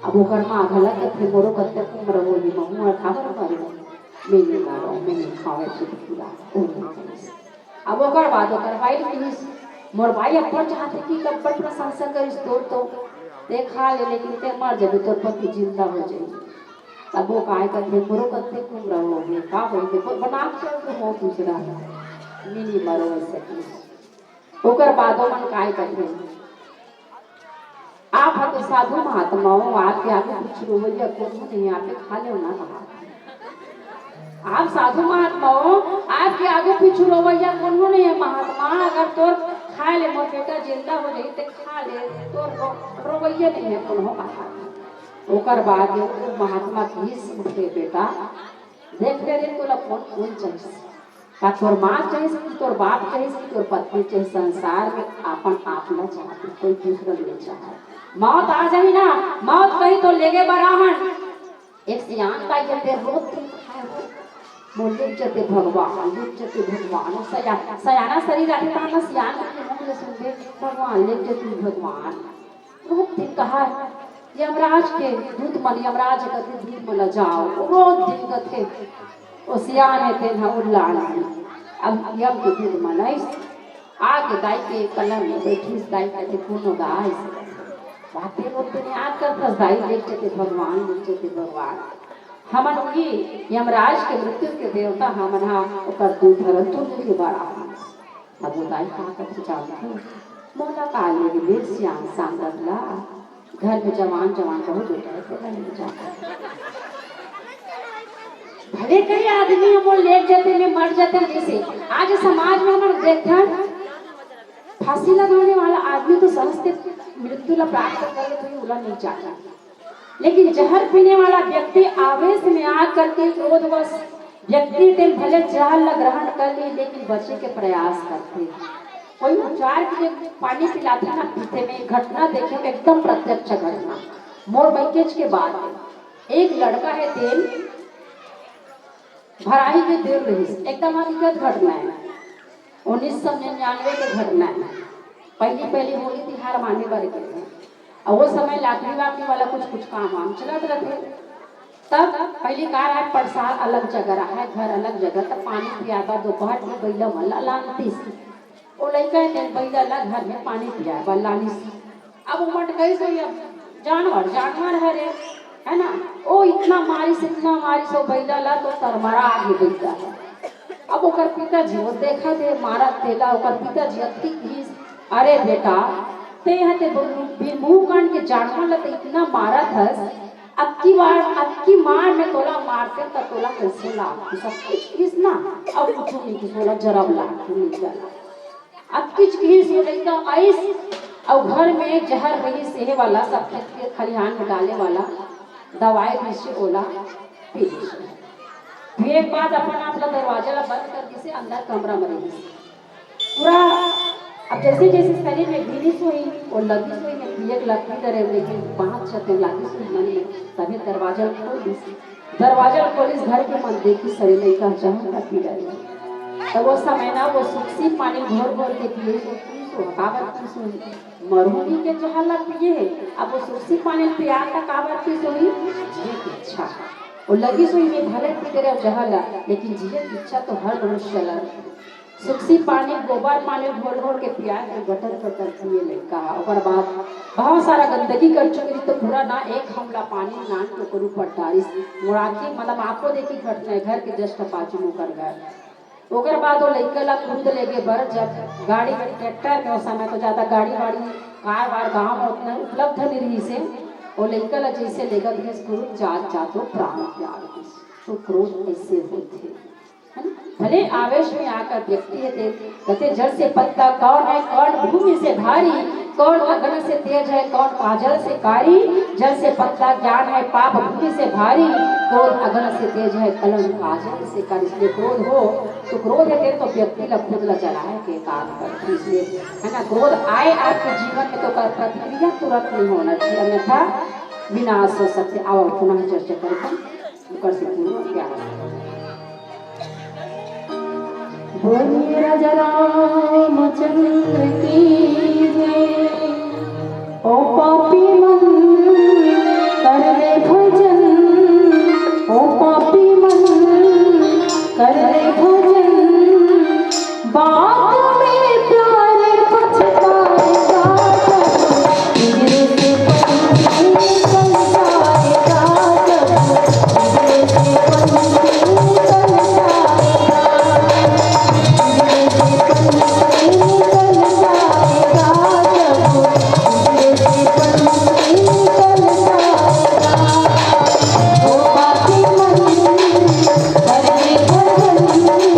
अब वो कर माँ भला करते मोरो करते तुम रहो ये महू और खाबर मारो मैं नहीं मारो मैं नहीं खावे चुप पूरा। अब वो कर बात कर भाई कि मोर भाई अपन चाहते कि कब्बड़ प्रशंसा करिस तो ते खा ले लेकिन ते मर जाबे तोर पति जिंदा हो जाए। तब वो काय करते मोरो करते तुम रहोगे का बोलते बना चल तो हो दूसरा मिनी मरो ऐसे ओकर बादो मन काय करते आप तो साधु महात्मा हो आपके आगे कुछ रोवैया कौन नहीं आपके खा लो ना कहा आप साधु महात्मा हो आपके आगे पीछे रोवैया कौन नहीं है महात्मा अगर तोर खा ले मोर बेटा जिंदा हो जाए तो खा ले तोर रोवैया नहीं है कौन हो कहा। ओकर बाद महात्मा घीस उठे बेटा देख ले रे तोला कौन कौन चाहिए का तोर माँ चाहिए कि तोर बाप चाहिए कि तोर पत्नी चाहिए संसार में अपन आपना चाहते कोई दूसरा नहीं चाहता। मौत आ जाए ना मौत कहीं तो लेगे बराहन एक सियान का ये तेरे रोज तुम खाए हो बोले जते भगवान लिख जते भगवान सयाना शरीर आते था ना सियान के मुंह से सुनते भगवान लिख जते भगवान रोज दिन कहा यमराज के दूध मन यमराज कथे दूध मन जाओ रोज दिन कथे ओ सियाने थे ना उल्लाना अब यम के दूध मन आके दाई के कलम में बैठी दाई कथे कोनो गाय बातें बोलते ने आज कर दाई देखते भगवान देखते भगवान हमन की यमराज के मृत्यु के देवता हमन हा ओकर दूध हरन तुम के बड़ा अब वो दाई का कथे जाओ मोला काले के बेर श्याम सांगला घर में जवान जवान बहुत बेटा है भले कई आदमी हम लेट जाते में मर जाते हैं जैसे आज समाज में हम देखते फांसी लगाने वाला आदमी तो समझते मृत्यु ला प्राप्त करे तो उला नहीं चाहता लेकिन जहर पीने वाला व्यक्ति आवेश में आकर के क्रोधवश व्यक्ति ते भले जहर ला ग्रहण कर ली लेकिन बचे के प्रयास करते कोई उपचार के लिए पानी पिलाते ना पीते में घटना देखे में एकदम प्रत्यक्ष घटना मोर बैकेज के बाद एक लड़का है तेल भराई के तेल रही एकदम हकीकत घटना है 1999 के घटना है। पहली होली तिहार माने बर के और वो समय लाकड़ी वाकड़ी वाला कुछ काम वाम चलत रहते तब पहली कार है प्रसाद अलग जगह रहा है घर अलग जगह तब पानी पियाता दोपहर में बैला मल्ला लानती वो लड़का बैला ला घर में पानी पिया बल्लानी अब उमट गई सो जानवर है रे है ना ओ इतना मारी से बैला ला तो तरमरा आगे बैठा है। अब ओकर पिताजी वो देखा थे मारा तेला ओकर पिताजी अति घीस अरे बेटा ते हते मुंह काट के जानवर ला इतना मारा था अक्की मार में तोला मारते त तोला कैसे ला सब कुछ घीस ना अब कुछ नहीं कि तोला जरब ला नहीं जाला अक्की घीस एकदम आइस और घर में जहर रही सेहे वाला सब खेत के खलिहान में डाले वाला दवाई भी ओला पी फिर एक बात अपन अपना दरवाजा ला बंद कर दिसे अंदर कमरा में रही पूरा अब जैसे जैसे शरीर में गिरिश हुई और लगी हुई में एक लकड़ी डरे लेकिन 5 छत लगी हुई मन में तभी दरवाजा खोल दी दरवाजा खोल इस घर के मन देखी शरीर में का जहर का पी रही तब वो समय ना वो सुखसी पानी घोर घोर के पिए तो काबर की सुई मरहुनी के जहर ला पिए अब वो सुखसी पानी पिया था काबर की सुई इच्छा और लगी सुई में भले पी करे जहर ला लेकिन जिए इच्छा तो हर मनुष्य ला सुखसी पानी गोबर पानी घोल घोल के पिया के गटर गटर पिए लड़का और बाद बहुत सारा गंदगी कर चुकी तो पूरा ना एक हमला पानी नान के ऊपर ऊपर डारिस मुराकी मतलब आपको देखी घटना है घर के जस्ट बाजू में कर गए ओकर बाद वो लड़का ला कूद लेके बर जब गाड़ी ट्रैक्टर में उस समय तो ज्यादा गाड़ी वाड़ी कार वार गाँव में उतना उपलब्ध नहीं रही से वो लड़का ला जैसे लेकर क्रोध जातो प्राण त्याग तो क्रोध ऐसे होते है ना भले आवेश में आकर व्यक्ति है कहते जड़ से पत्ता कौन है कौन भूमि से भारी कौन अग्नि से तेज है कौन काजल से कारी जल से पत्ता ज्ञान है पाप भूमि से भारी क्रोध अगन से तेज है कलम काजल से कर, इसलिए क्रोध हो तो क्रोध है तो व्यक्ति ला खुद ला जलाए के काम कर, इसलिए है ना क्रोध आए आपके जीवन में तो कर प्रतिक्रिया तुरंत नहीं होना चाहिए, अन्यथा विनाश हो सकते। आओ पुनः चर्चा करके कर सकते क्या बोलिए राजा रामचंद्र की जय। ओ पापी मन कर रे भजन, ओ पापी मन कर रे भजन, बात में प्यारे पछताएगा जब, तेरे से पंछी निकल जाएगा जब, तेरे से पंछी निकल जाएगा, तेरे से पंछी निकल जाएगा जब, तेरे से पंछी निकल जाएगा। ओ पापी मन कर रे भजन,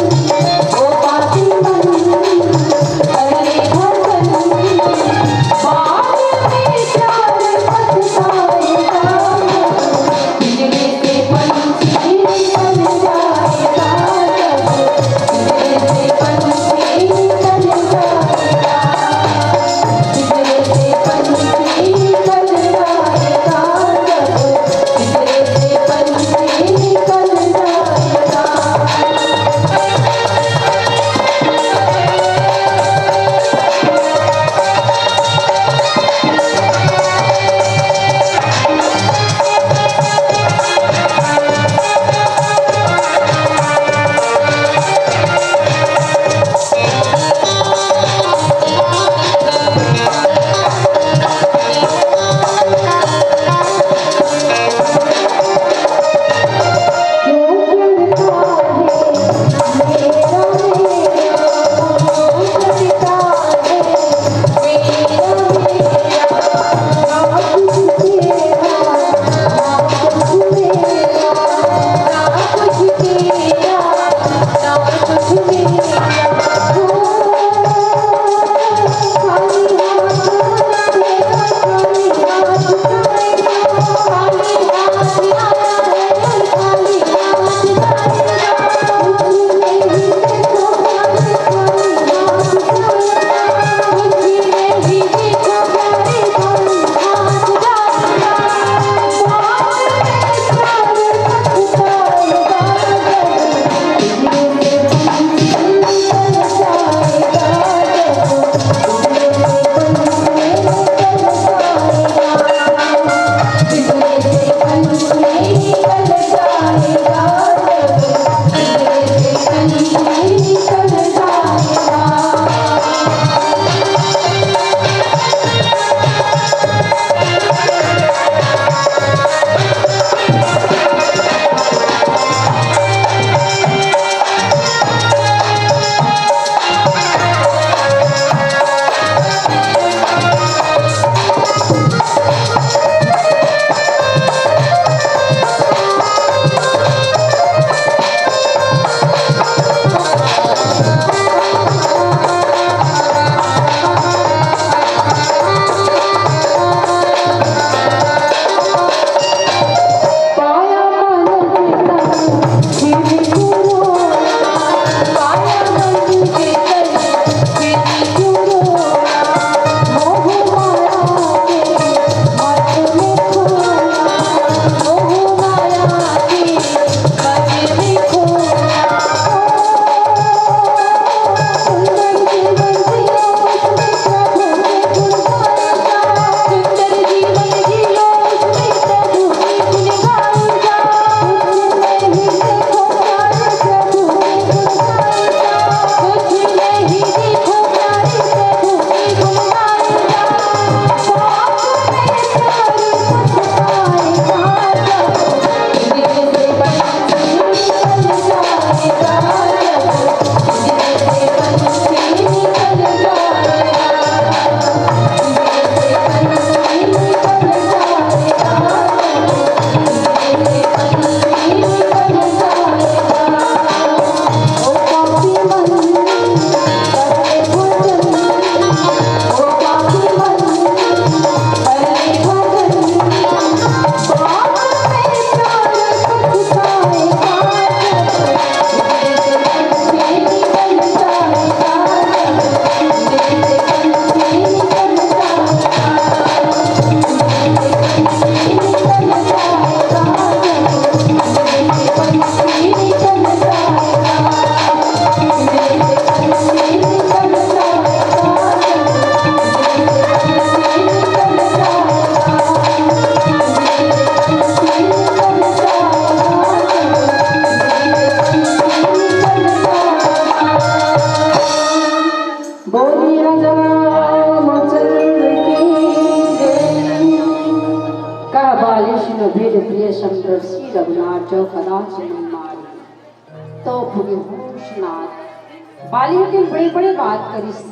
आज मन मारी तो भुगे होशनाथ। बाली के बड़े बड़े बात करिस।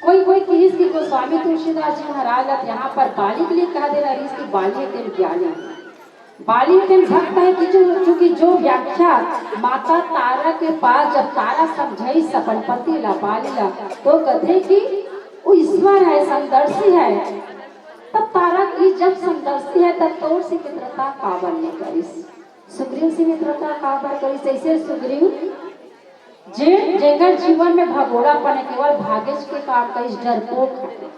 कोई कोई कहिस कि गोस्वामी तुलसीदास जी महाराज यहाँ पर बाली के लिए कह दे रही कि बाली के ज्ञानी बाली के भक्त है कि चूंकि जो व्याख्या माता तारा के पास जब तारा समझाई सपन पति ला बाली ला तो कहते कि वो ईश्वर है समदर्शी है। तब तारा की जब समदर्शी है तब तोर से मित्रता काबर नहीं करिस सुग्रीव से मित्रता काबर करिस। ऐसे सुग्रीव जे जेकर जीवन में भगोड़ापन है केवल भाग्यज के काम का इस डरपोक है।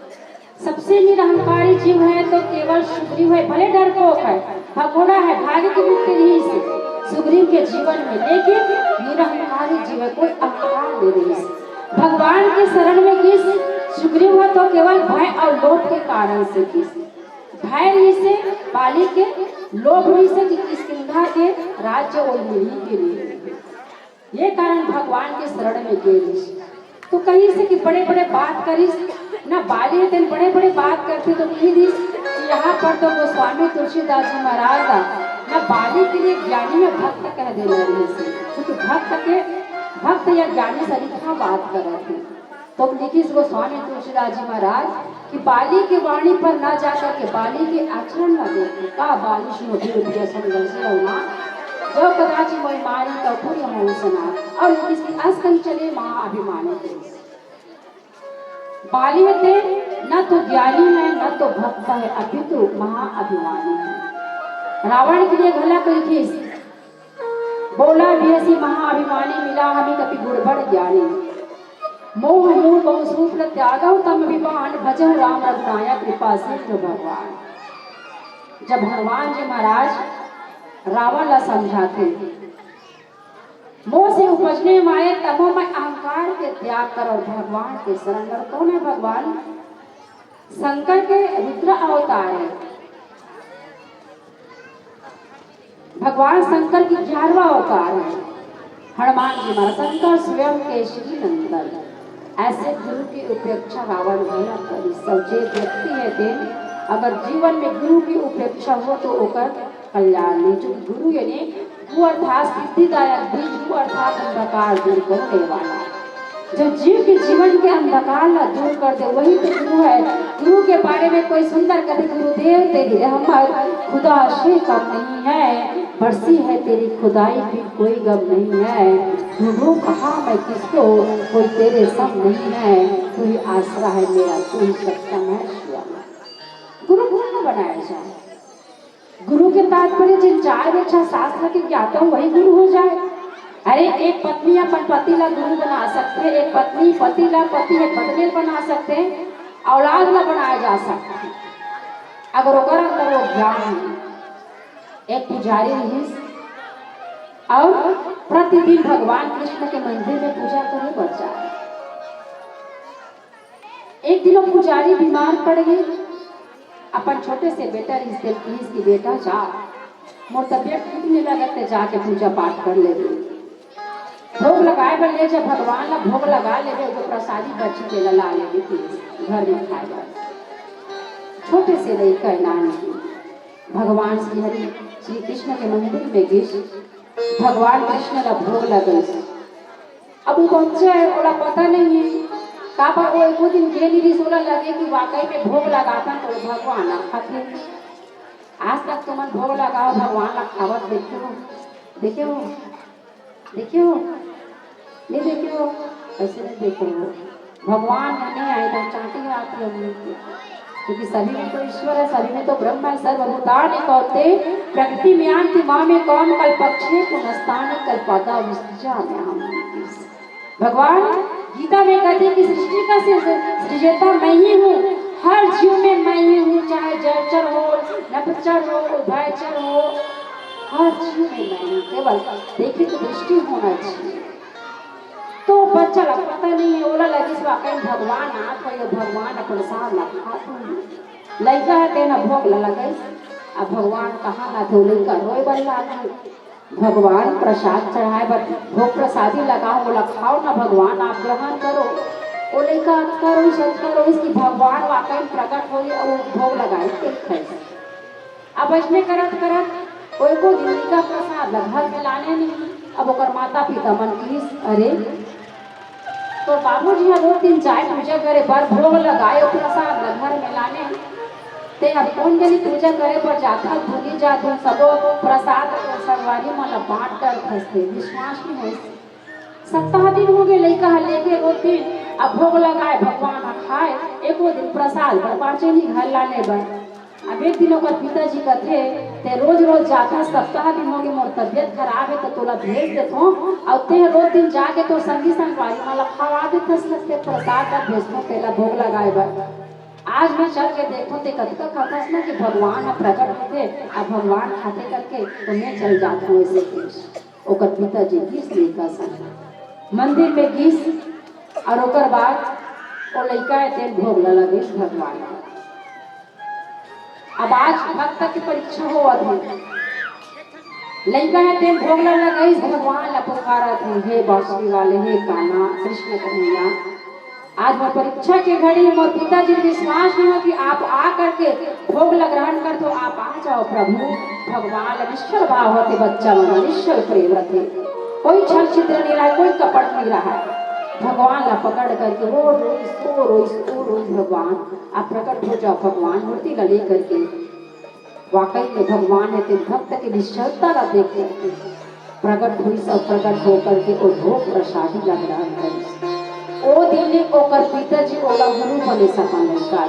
सबसे निरहंकारी जीव है तो केवल सुग्रीव है। भले डरपोक है भगोड़ा है भाग्य की मुक्ति नहीं से सुग्रीव के जीवन में लेकिन निरहंकारी जीव है कोई अहंकार नहीं रही। भगवान के शरण में किस सुग्रीव है तो केवल भय और लोभ के कारण से किस भय नहीं से बाली के लोभ नहीं से कि किष्किंधा के राज्य और मिली के लिए ये कारण भगवान के शरण में गेलिस। तो कहीं से कि बड़े बड़े बात करिस ना बाली दिन बड़े बड़े बात करते तो कही दिस कि यहाँ पर तो गोस्वामी तुलसीदास जी महाराज ना बाली के लिए ज्ञानी में भक्त कह दे रहे से क्योंकि भक्त या ज्ञानी सरीखा बात कर रहे थे। तो लिखिस गोस्वामी तुलसीदास जी महाराज कि बाली के वाणी पर न जाकर के बाली के आचरण न देखे का बाली सुनो संघर्ष जो कदाचि मोई मारी तो पूरी मोह सना और इसकी अस्कन चले महाअभिमानी थे। बाली थे न तो ज्ञानी है न तो भक्त है अपितु महाअभिमानी है। रावण के लिए भला कोई खीस बोला भी ऐसी महाअभिमानी मिला हमें कभी गुड़बड़ ज्ञानी मोह मोह बहुसूप त्यागव तम अभिमान भजन राम रघुनाया कृपा से तो भगवान। जब भगवान जी महाराज रावण ला समझाते मोह से उपजने मारे तमो में अहंकार के त्याग कर और भगवान के शरण कर। कौन है भगवान? शंकर के रुद्र अवतार है। भगवान शंकर की 11वां अवतार है हनुमान जी महाराज। शंकर स्वयं केशरी नंदन ऐसे गुरु की उपेक्षा रावण भला करी। सचेत व्यक्ति है दिन अगर जीवन में गुरु की उपेक्षा हो तो ओकर कल्याण नहीं। जो गुरु यानी वो अर्थात सिद्धिदायक बीज वो अर्थात अंधकार दूर करने वाला जो जीव के जीवन के अंधकार ला दूर कर दे वही तो गुरु है। गुरु के बारे में कोई सुंदर कभी गुरुदेव तेरी रहमत खुदा से कम नहीं है बरसी है तेरी खुदाई भी कोई गम नहीं है। ढूंढूं कहाँ मैं किसको कोई तेरे सब नहीं है तू ही आसरा है मेरा तू ही सक्षम है। गुरु कौन बनाया जाए? गुरु के तात्पर्य जिन 4 वेक्षा शास्त्र के ज्ञाता वही गुरु हो जाए। अरे एक पत्नी अपन पति ला गुरु बना सकते हैं एक पत्नी पति ला पति है पत्नी बना सकते हैं औलाद ला बनाया जा सकता है अगर ओकर अंदर वो ज्ञान है। एक पुजारी रही और प्रतिदिन भगवान कृष्ण के मंदिर में पूजा करे बच्चा। एक दिन वो पुजारी बीमार पड़ गई अपन छोटे से बेटा रिश्ते की बेटा जा मोर तबियत ठीक नहीं लगते जाके पूजा पाठ कर ले भोग लगाए बन ले जब भगवान ला भोग लगा ले जो प्रसादी बच्ची के ला ले घर में खाएगा। छोटे से लड़का नानी भगवान श्री कृष्ण के मंदिर में गई भगवान कृष्ण का भोग लगे। अब वो बच्चा है ओला पता नहीं है का पर वो एक दिन गेली रही सोला लगे कि वाकई में भोग लगाता तो भगवान खाते। आज तक तुम भोग लगाओ भगवान ला खावत देखे हो नहीं देखे हो ऐसे नहीं देखे हो। भगवान नहीं आए तो चाहती है आती है क्योंकि सभी में तो ईश्वर है सभी में तो ब्रह्म है। सर्वभूतानि कौते प्रकृति में आंति माँ में कौन कल पक्षे पुनस्तानि कल्पदा विसृजा में हम। भगवान गीता में कहते हैं कि सृष्टि का सृजता मैं ही हूँ हर जीव में मैं ही हूँ चाहे जलचर हो नभचर हो उभयचर हो हर जीव में मैं हूँ। केवल देखिए तो दृष्टि होना चाहिए। तो बच्चा ला पता नहीं है ओला लगी वाकई भगवान आत हो भगवान अपन साथ लगा लड़का है तेना भोग लगे अब भगवान कहाँ ना थे लड़का रोए बल्ला भगवान प्रसाद चढ़ाए बर भोग प्रसादी लगाओ बोला खाओ ना भगवान आप ग्रहण करो वो लड़का करो सच करो इसकी भगवान वाकई प्रकट हो और भोग लगाए अब ऐसे करत करत कोई को दिन का प्रसाद घर में लाने नहीं। अब ओकर माता पिता मन की अरे तो बाबूजी यहाँ 2 दिन जाए पूजा करे पर भोग लगाए और प्रसाद घर में लाने ते अब कौन जनी पूजा करे पर जाता भूली जाते सबो प्रसाद सरवारी मन बांट कर फंसते विश्वास नहीं है। सप्ताह दिन हो गए लड़का लेके 2 दिन अब भोग लगाए भगवान खाए एको दिन प्रसाद पर पाँचे नहीं घर लाने बर। अब एक दिन ओकर पिताजी कहते ते रोज रोज जाता सप्ताह दिन हो गए मोर तबियत खराब है तो तोला भेज देतो और ते रोज दिन जाके तो संगी संगवारी माला खवा देते लगते प्रसाद का भेजतो तेला भोग लगाए बर। आज मैं चल के देखो ते कतका कहता ना कि भगवान प्रकट होते अब भगवान खाते करके तो मैं चल जाता हूँ ऐसे देश। ओकर पिताजी गीस लेकर सन मंदिर में गीस और ओकर बाद वो लड़का तेल भोग लगे भगवान। अब आज भक्त की परीक्षा हुआ थी लड़का है तेल भोग लगे भगवान ला पुकारा थे हे बांसुरी वाले हे कान्हा कृष्ण कन्हैया। आज मैं परीक्षा के घड़ी मोर पिताजी विश्वास नहीं है कि आप आ करके भोग ग्रहण कर तो आप आ जाओ प्रभु। भगवान निश्चल भाव होते बच्चा मन निश्चल प्रेम रखे कोई छल छिद्र नहीं रहा कोई कपट नहीं रहा है। भगवान ला पकड़ करके रोज भगवान आप प्रकट हो जाओ भगवान मूर्ति ला लेकर के। वाकई में भगवान है तेरे भक्त की निश्चलता ला देख करके प्रकट हुई सब प्रकट होकर के और भोग प्रसादी ला ग्रहण करी। ओ दिन ओकर पिताजी ओला गुरु बने सकन लड़का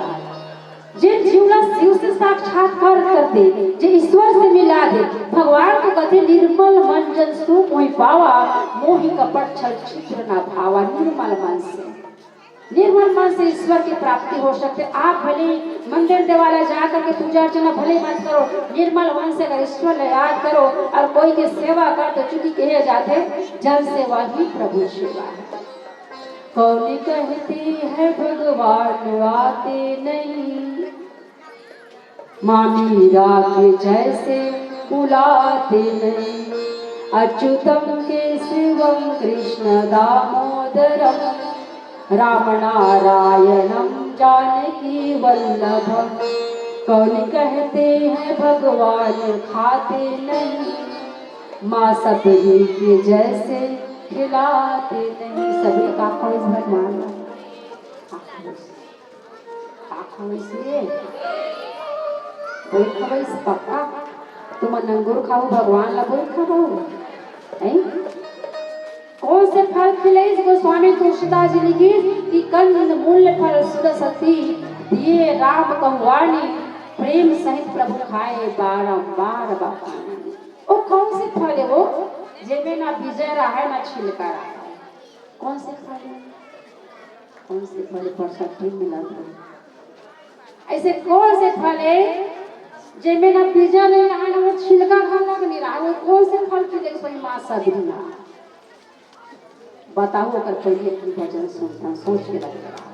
जे जीवला शिव से साक्षात्कार कर दे जे ईश्वर से मिला दे भगवान को कथे निर्मल मन जन सुख होई पावा मोहि कपट छल छिद्र ना भावा। निर्मल मन से ईश्वर की प्राप्ति हो सकते। आप भले मंदिर देवालय जाकर के पूजा अर्चना भले मत करो निर्मल मन से अगर ईश्वर ने याद करो और कोई की सेवा कर तो चूंकि कहे जाते जन सेवा ही प्रभु सेवा है। कौन कहती है भगवान आते नहीं माँ मीरा के जैसे बुलाते नहीं। अच्युतम के शिवम कृष्ण दामोदरम राम नारायणम जानकी वल्लभम। कौन कहते हैं भगवान खाते नहीं माँ सबरी के जैसे खिलाते नहीं। सभी का खोज भगवान कोई खबर पक्का तुम नंगुर खाओ भगवान ला कोई खबर कौन से फल खिले गोस्वामी तुलसीदास जी लिखी कि कंद मूल्य फल सुध सती दिए राम कहवानी प्रेम सहित प्रभु खाए बारंबार बखानी। वो कौन से फल है वो जेबे ना बीजे रहा है ना छिलका रहा है। कौन से फल है कौन से फल पर सब्जी मिला था ऐसे कौन से फल है जेबे ना बीजा नहीं रहा ना वो छिलका खाना नहीं रहा वो कौन से फल की जैसे माँ सदना बताओ अगर पहले की भजन सुनता सोच के रखता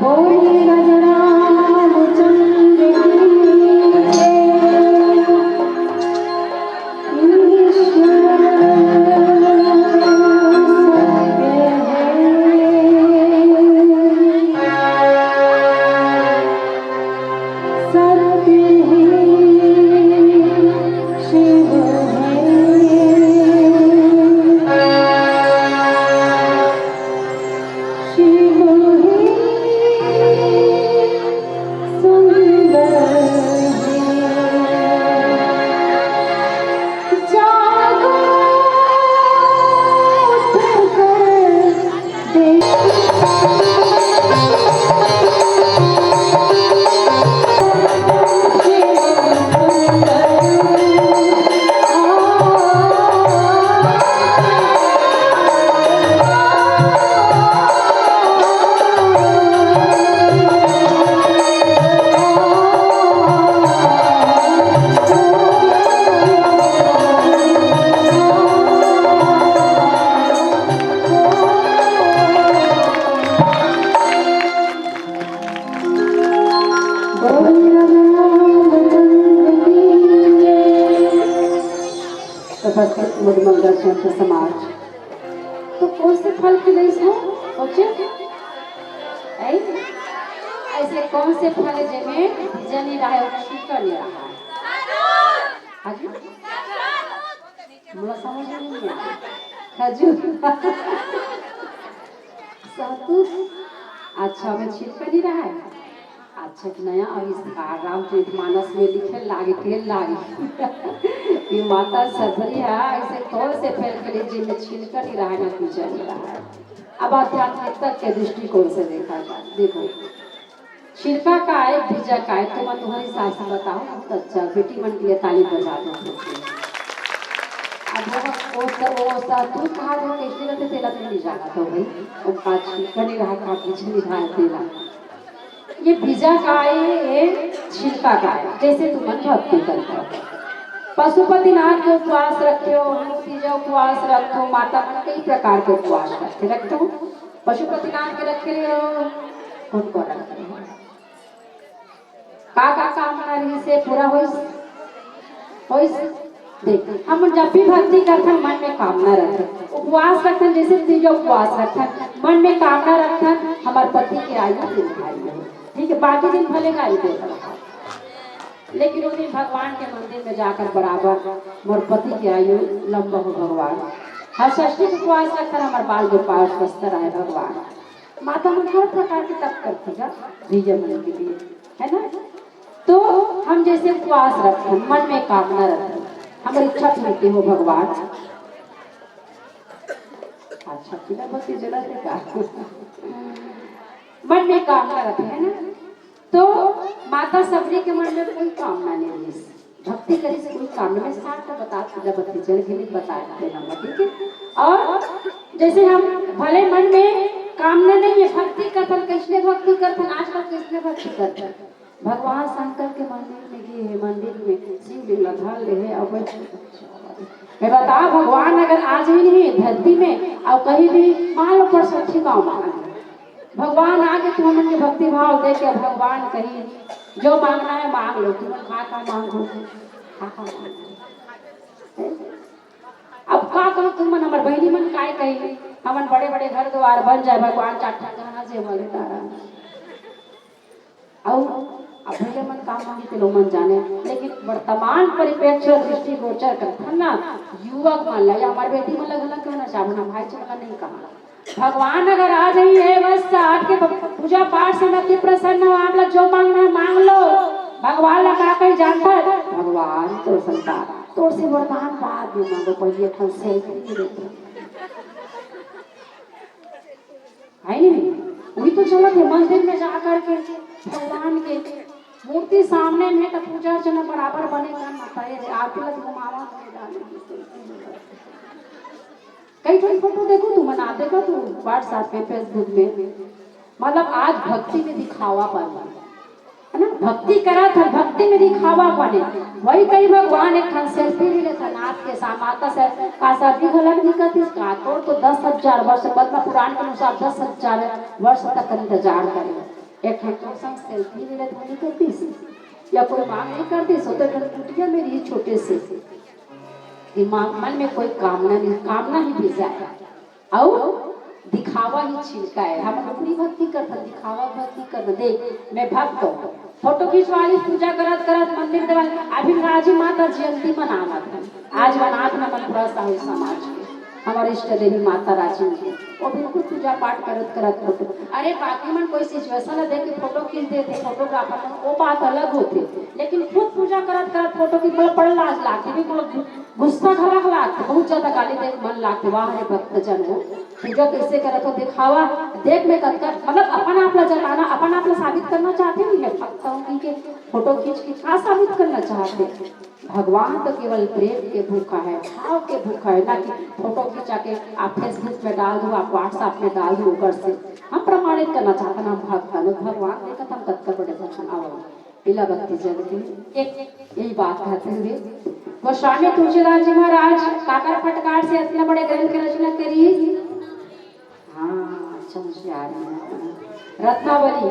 बोली गजराम चंद्र उपस्थित मुद मंगल संत समाज फल खिले इसको सोचे ऐ ऐसे कौन से फल है जिनमें बीजा नहीं रहा है और छिलका नहीं रहा है? हाजी मुझे समझ में नहीं आया। खजूर सहतूत अच्छा में छिलका नहीं रहा है। अच्छा कि नया आविष्कार रामचरितमानस में लिखे लागे कि माता सबरी है ऐसे कौन से फल के जिनमें छिलका नहीं रहा है ना बीजा नहीं रहा है। अब आध्यात्मिकता के दृष्टिकोण से देखा जाए, देखो छिलका का है बीजा का है, तो मैं तुम्हारी सास से बताओ बहुत अच्छा, बेटी मन के लिए ताली बजा दो। अब वो तू कहा वो कैसे रहते तेला तो नहीं जाना तो भाई वो का छिलका नहीं रहा का बीज नहीं रहा तेला, ये बीजा का है ये छिलका का है। जैसे तुम भक्ति करते हो पशुपतिनाथ के उपवास रखो, तीजा उपवास रखो, माता का कई प्रकार के उपवास रखो। पशुपतिनाथ के रखे हो कौन कौन रखे हो का कामना रही से पूरा होइस देख हम जब भी भक्ति करते मन में कामना रखें, उपवास रखें, जैसे तीजा उपवास रखें मन में कामना रखें हमारे पति की आयु दीर्घायु, ठीक है बाकी दिन भले गाली दे रहा, लेकिन उस दिन भगवान के मंदिर में जाकर बराबर मोर पति की आयु लंबा हो भगवान। हर षष्ठी उपवास रखकर हमारे बाल गोपाल स्वस्थ रहे भगवान। माता मन हर प्रकार की तप करती है बीजा मन के लिए, है ना। तो हम जैसे उपवास रखें मन में कामना रखें हमारी इच्छा पूर्ति हो भगवान। अच्छा किला बत्ती जला देगा मन में कामना रखें, है ना। तो माता सबरी के मन में कोई कामना नहीं है, भक्ति करी से कोई कामना में साथ का बता पूजा बत्ती जल के लिए बताया देना, ठीक है। और जैसे हम भले मन में कामना नहीं है भक्ति करते, किसने भक्ति करते आजकल किसने भक्ति करते भगवान शंकर के मंदिर में गए, मंदिर में शिवलिंग धर ले है। अब मैं बताओ भगवान अगर आज भी नहीं धरती में और कहीं भी मान लो पर सच्ची गाँव मांगा भगवान आके तुम मन के भक्ति भाव दे के भगवान कहीं जो मांगना है मांग लो, तुम खा मांगो अब का कहो तुम मन हमारे बहनी मन काय कही हमन बड़े बड़े घर द्वार बन जाए भगवान चाटा गहना से बोले तारा अब भैया मन काम मांगे तो लोग मन जाने, लेकिन वर्तमान परिप्रेक्ष्य दृष्टि गोचर करता ना युवक मन लगा हमारे बेटी मन लगा क्यों ना चाहना भाई चला नहीं कहा भगवान अगर आ जाइए है बस आपके पूजा पाठ से मैं प्रसन्न हो, आप लोग जो मांगना है मांग लो, भगवान लगा कहीं जानता है भगवान तो संसार तो से वरदान बाद में मांगो पहले अपन सेल्फी लेते है नहीं वही तो चला थे मंदिर में जाकर के भगवान के मूर्ति सामने में तो पूजा अर्चना बराबर बनेगा ना आप लोग घुमावा कई ठन फोटो देखो तुम बना देखो तू व्हाट्सएप पे फेसबुक में, मतलब आज भक्ति में दिखावा पाना है ना, भक्ति करा था भक्ति में दिखावा पाने वही कई भगवान एक ठन सेल्फी ले लेता नाथ के साथ माता से का शादी गलत नहीं करती का तो 10,000 वर्ष पद्म पुराण के अनुसार 10,000 वर्ष तक इंतजार करे एक ठन तो संग सेल्फी ले लेता नहीं करती या कोई मांग नहीं करती सो तो टूटिया मेरी छोटे से दिमाग मन में कोई कामना नहीं, कामना ही भेजा है और दिखावा ही छिलका है। हम अपनी भक्ति करते दिखावा भक्ति करते देख मैं भक्त हूँ फोटो खिंचवाली पूजा करत करत मंदिर देवाल अभी राजी माता जयंती मनाना था आज मनात न मन पूरा साहू समाज के हमारे इष्ट देवी माता राजी में वो बिल्कुल पूजा पाठ करत करत फोटो अरे बाकी मन कोई सिचुएशन देख के फोटो खींच देते फोटोग्राफर वो बात अलग होती लेकिन खुद पूजा करत करत फोटो की बड़ लाज लागती भी गुस्सा खलक लागते बहुत ज्यादा गाली देख मन लागते वाह रे भक्त जन हो पूजा कैसे करत हो दिखावा देख में कतका मतलब अपन आप ला जलाना अपन आप ला साबित करना चाहते नहीं है भक्तों की फोटो खींच के क्या साबित करना चाहते भगवान तो केवल प्रेम के भूखा है भाव के भूखा है ना कि फोटो खींचा के आप फेसबुक में डाल दो आप व्हाट्सएप में डाल दो ऊपर से हम प्रमाणित करना चाहते ना भक्त भगवान देखा हम कतका बड़े भक्षण आओ पीला भक्ति जल के एक यही बात कहते हुए गोस्वामी तुलसीदास जी महाराज काकर फटकार से इतना बड़े ग्रंथ की रचना करी हाँ समझ आ रही है रत्नावली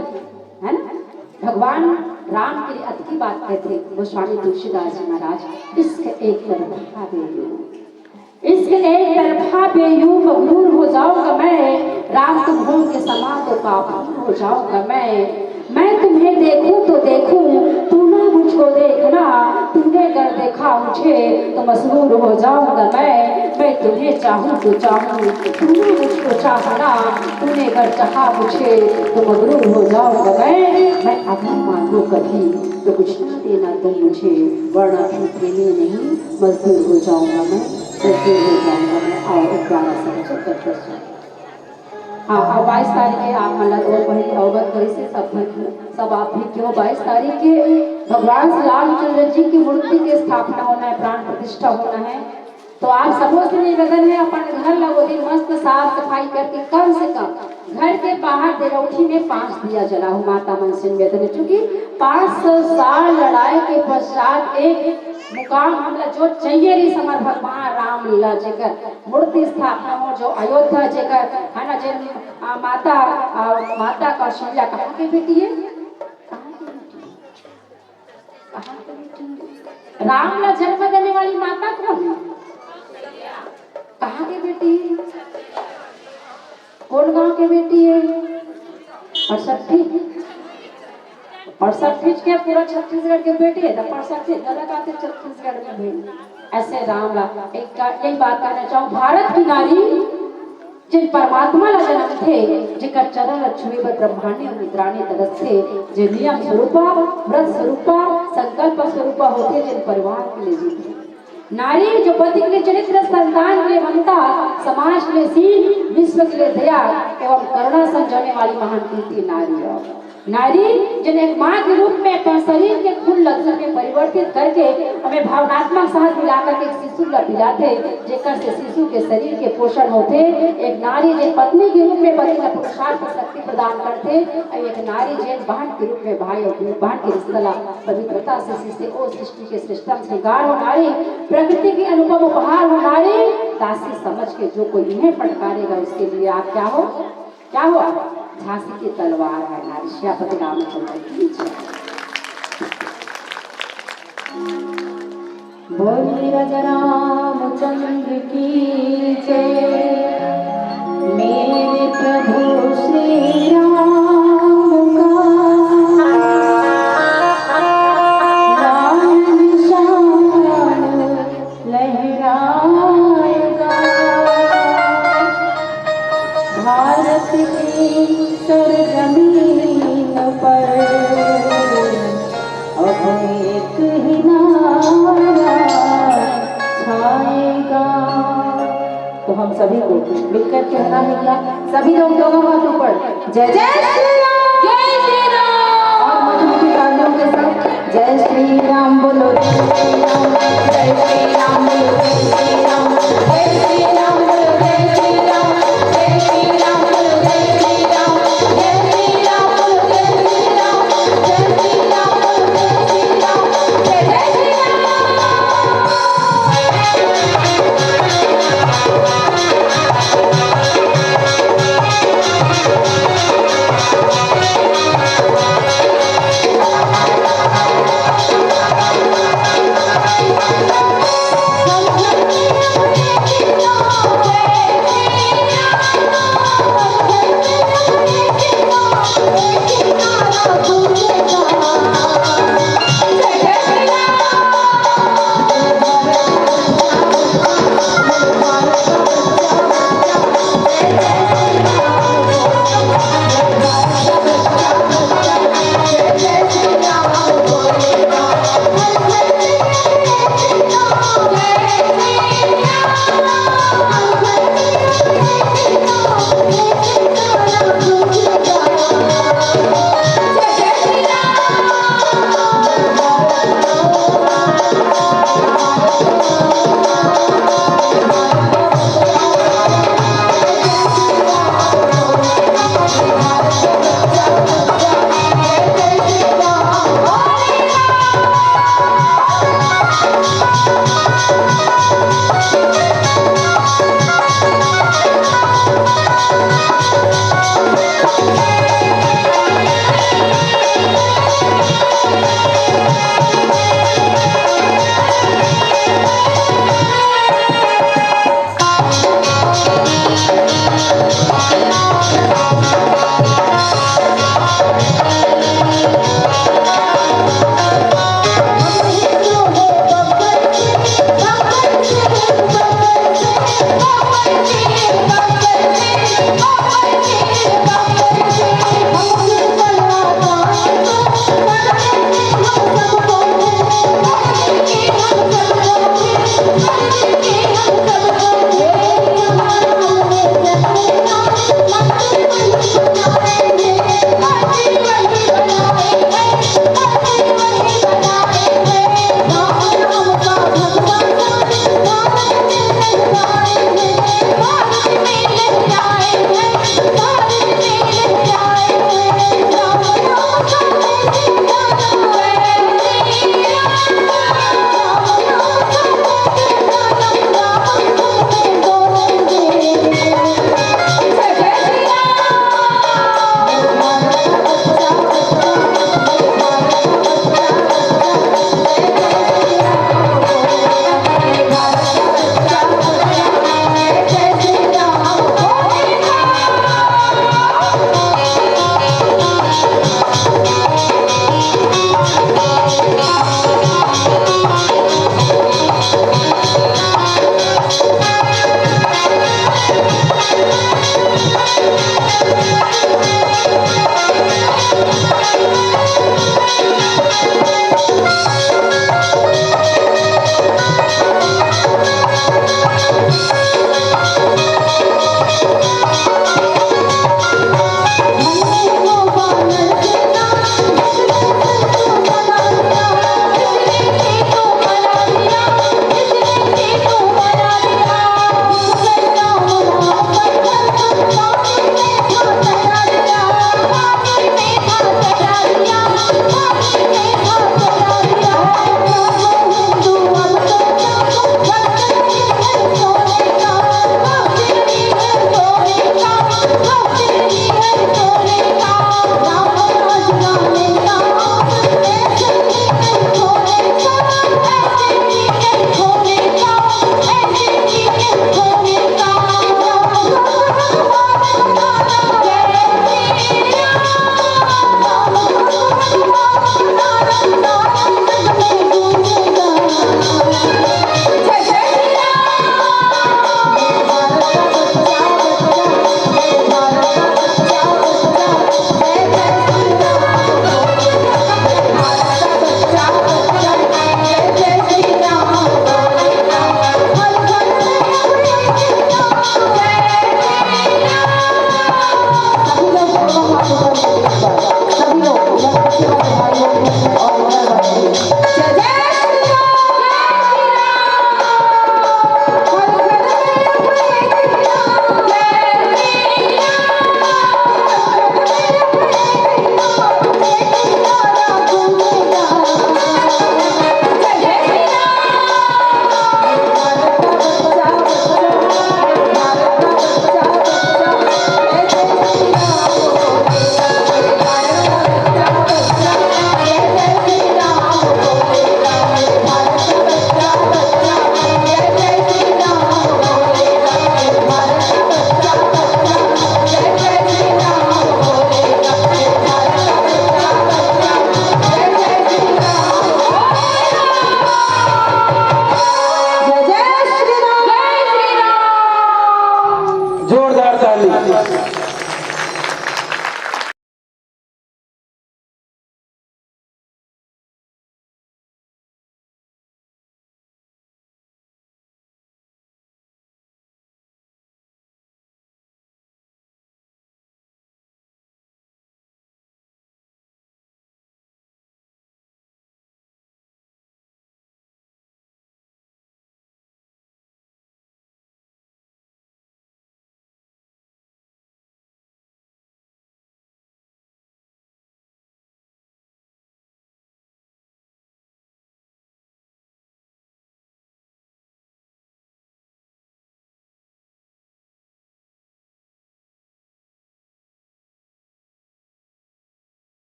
है ना भगवान राम के लिए अति बात कहते गोस्वामी तुलसीदास जी महाराज इसके एक पर इश्क एक तरफा बेयूं मगरूर हो जाऊंगा मैं, राम तुम हो के समा तो काफूर हो जाऊंगा मैं तुम्हें देखूं तो देखूं, तू ना मुझको देखना, तुमने अगर देखा मुझे तो मसरूर हो जाऊंगा मैं तुम्हें चाहूं तो चाहूं, तू ना मुझको चाहना, तूने अगर चाहा मुझे तो मगरूर हो जाऊंगा मैं अगर मांगो कभी तो कुछ ना देना तुम मुझे, वरना तुम प्रेमी नहीं मजदूर हो जाऊंगा मैं और एक गाना समझो कर हाँ और 22 तारीख के आप मला दो पहली अवगत करी से सब आप भी क्यों 22 तारीख के भगवान श्री रामचंद्र जी की मूर्ति की स्थापना होना है, प्राण प्रतिष्ठा होना है। तो आप सबों से निवेदन है अपन घर लगो दिन मस्त साफ सफाई करके कम से कम घर के बाहर देरौठी में 5 दिया जलाओ। माता मन से निवेदन है चूंकि 500 साल लड़ाई के पश्चात एक मुकाम हमला जो चाहिए रही समर भगवान राम लीला जेकर मूर्ति स्थापना हो, जो अयोध्या जेकर है ना जे माता कौशल्या कहाँ की बेटी है, कहाँ की बेटी राम ला जन्म देने वाली माता कौन है, कहाँ की बेटी है, कौन गांव की बेटी है, और सब खींच के पूरा छत्तीसगढ़ के बेटी है, गलत आते छत्तीसगढ़ में भी ऐसे राम ला यही बात कहना चाहूँ। भारत की नारी जिन परमात्मा ला जन्म थे, जिकर चरण छुए बर ब्रह्मांड निद्राने तरस थे, जे नियम स्वरूपा व्रत स्वरूपा संकल्प स्वरूपा होते, जिन परिवार के लिए जीते नारी जो पति के लिए चरित्र, संतान के लिए ममता, समाज के लिए सील, विश्व के लिए दया एवं करुणा समझाने वाली महान कीर्ति नारी जिन एक माँ के रूप में अपने शरीर के खून लक्षण में परिवर्तित करके हमें भावनात्मक साथ मिलाकर के शिशु ला पिलाते, जेकर से शिशु के शरीर के पोषण होते। एक नारी जिन पत्नी के रूप में पति का पुरुषार्थ शक्ति प्रदान करते, और एक नारी जिन बहन के रूप में भाई और बहन के रिश्ता पवित्रता से शिष्य ओ सृष्टि के श्रेष्ठतम श्रृंगार हो नारी, प्रकृति की अनुपम उपहार हो नारी, दासी समझ के जो कोई इन्हें फटकारेगा उसके लिए आप क्या हो झांसी की तलवार है नारी। श्यापति रामचंद्र की बोलिए राजा रामचंद्र की जय, मेरे प्रभु श्री राम का निशान लहराएगा, भारत की सरजमीन पर अब एक ही नारा छाएगा। तो हम सभी को मिलकर कहना है क्या, सभी लोग दोनों हाथ ऊपर जय जय श्री राम, जय श्री राम, और मधुर की तालियों के साथ जय श्री राम बोलो, जय श्री राम, जय श्री राम।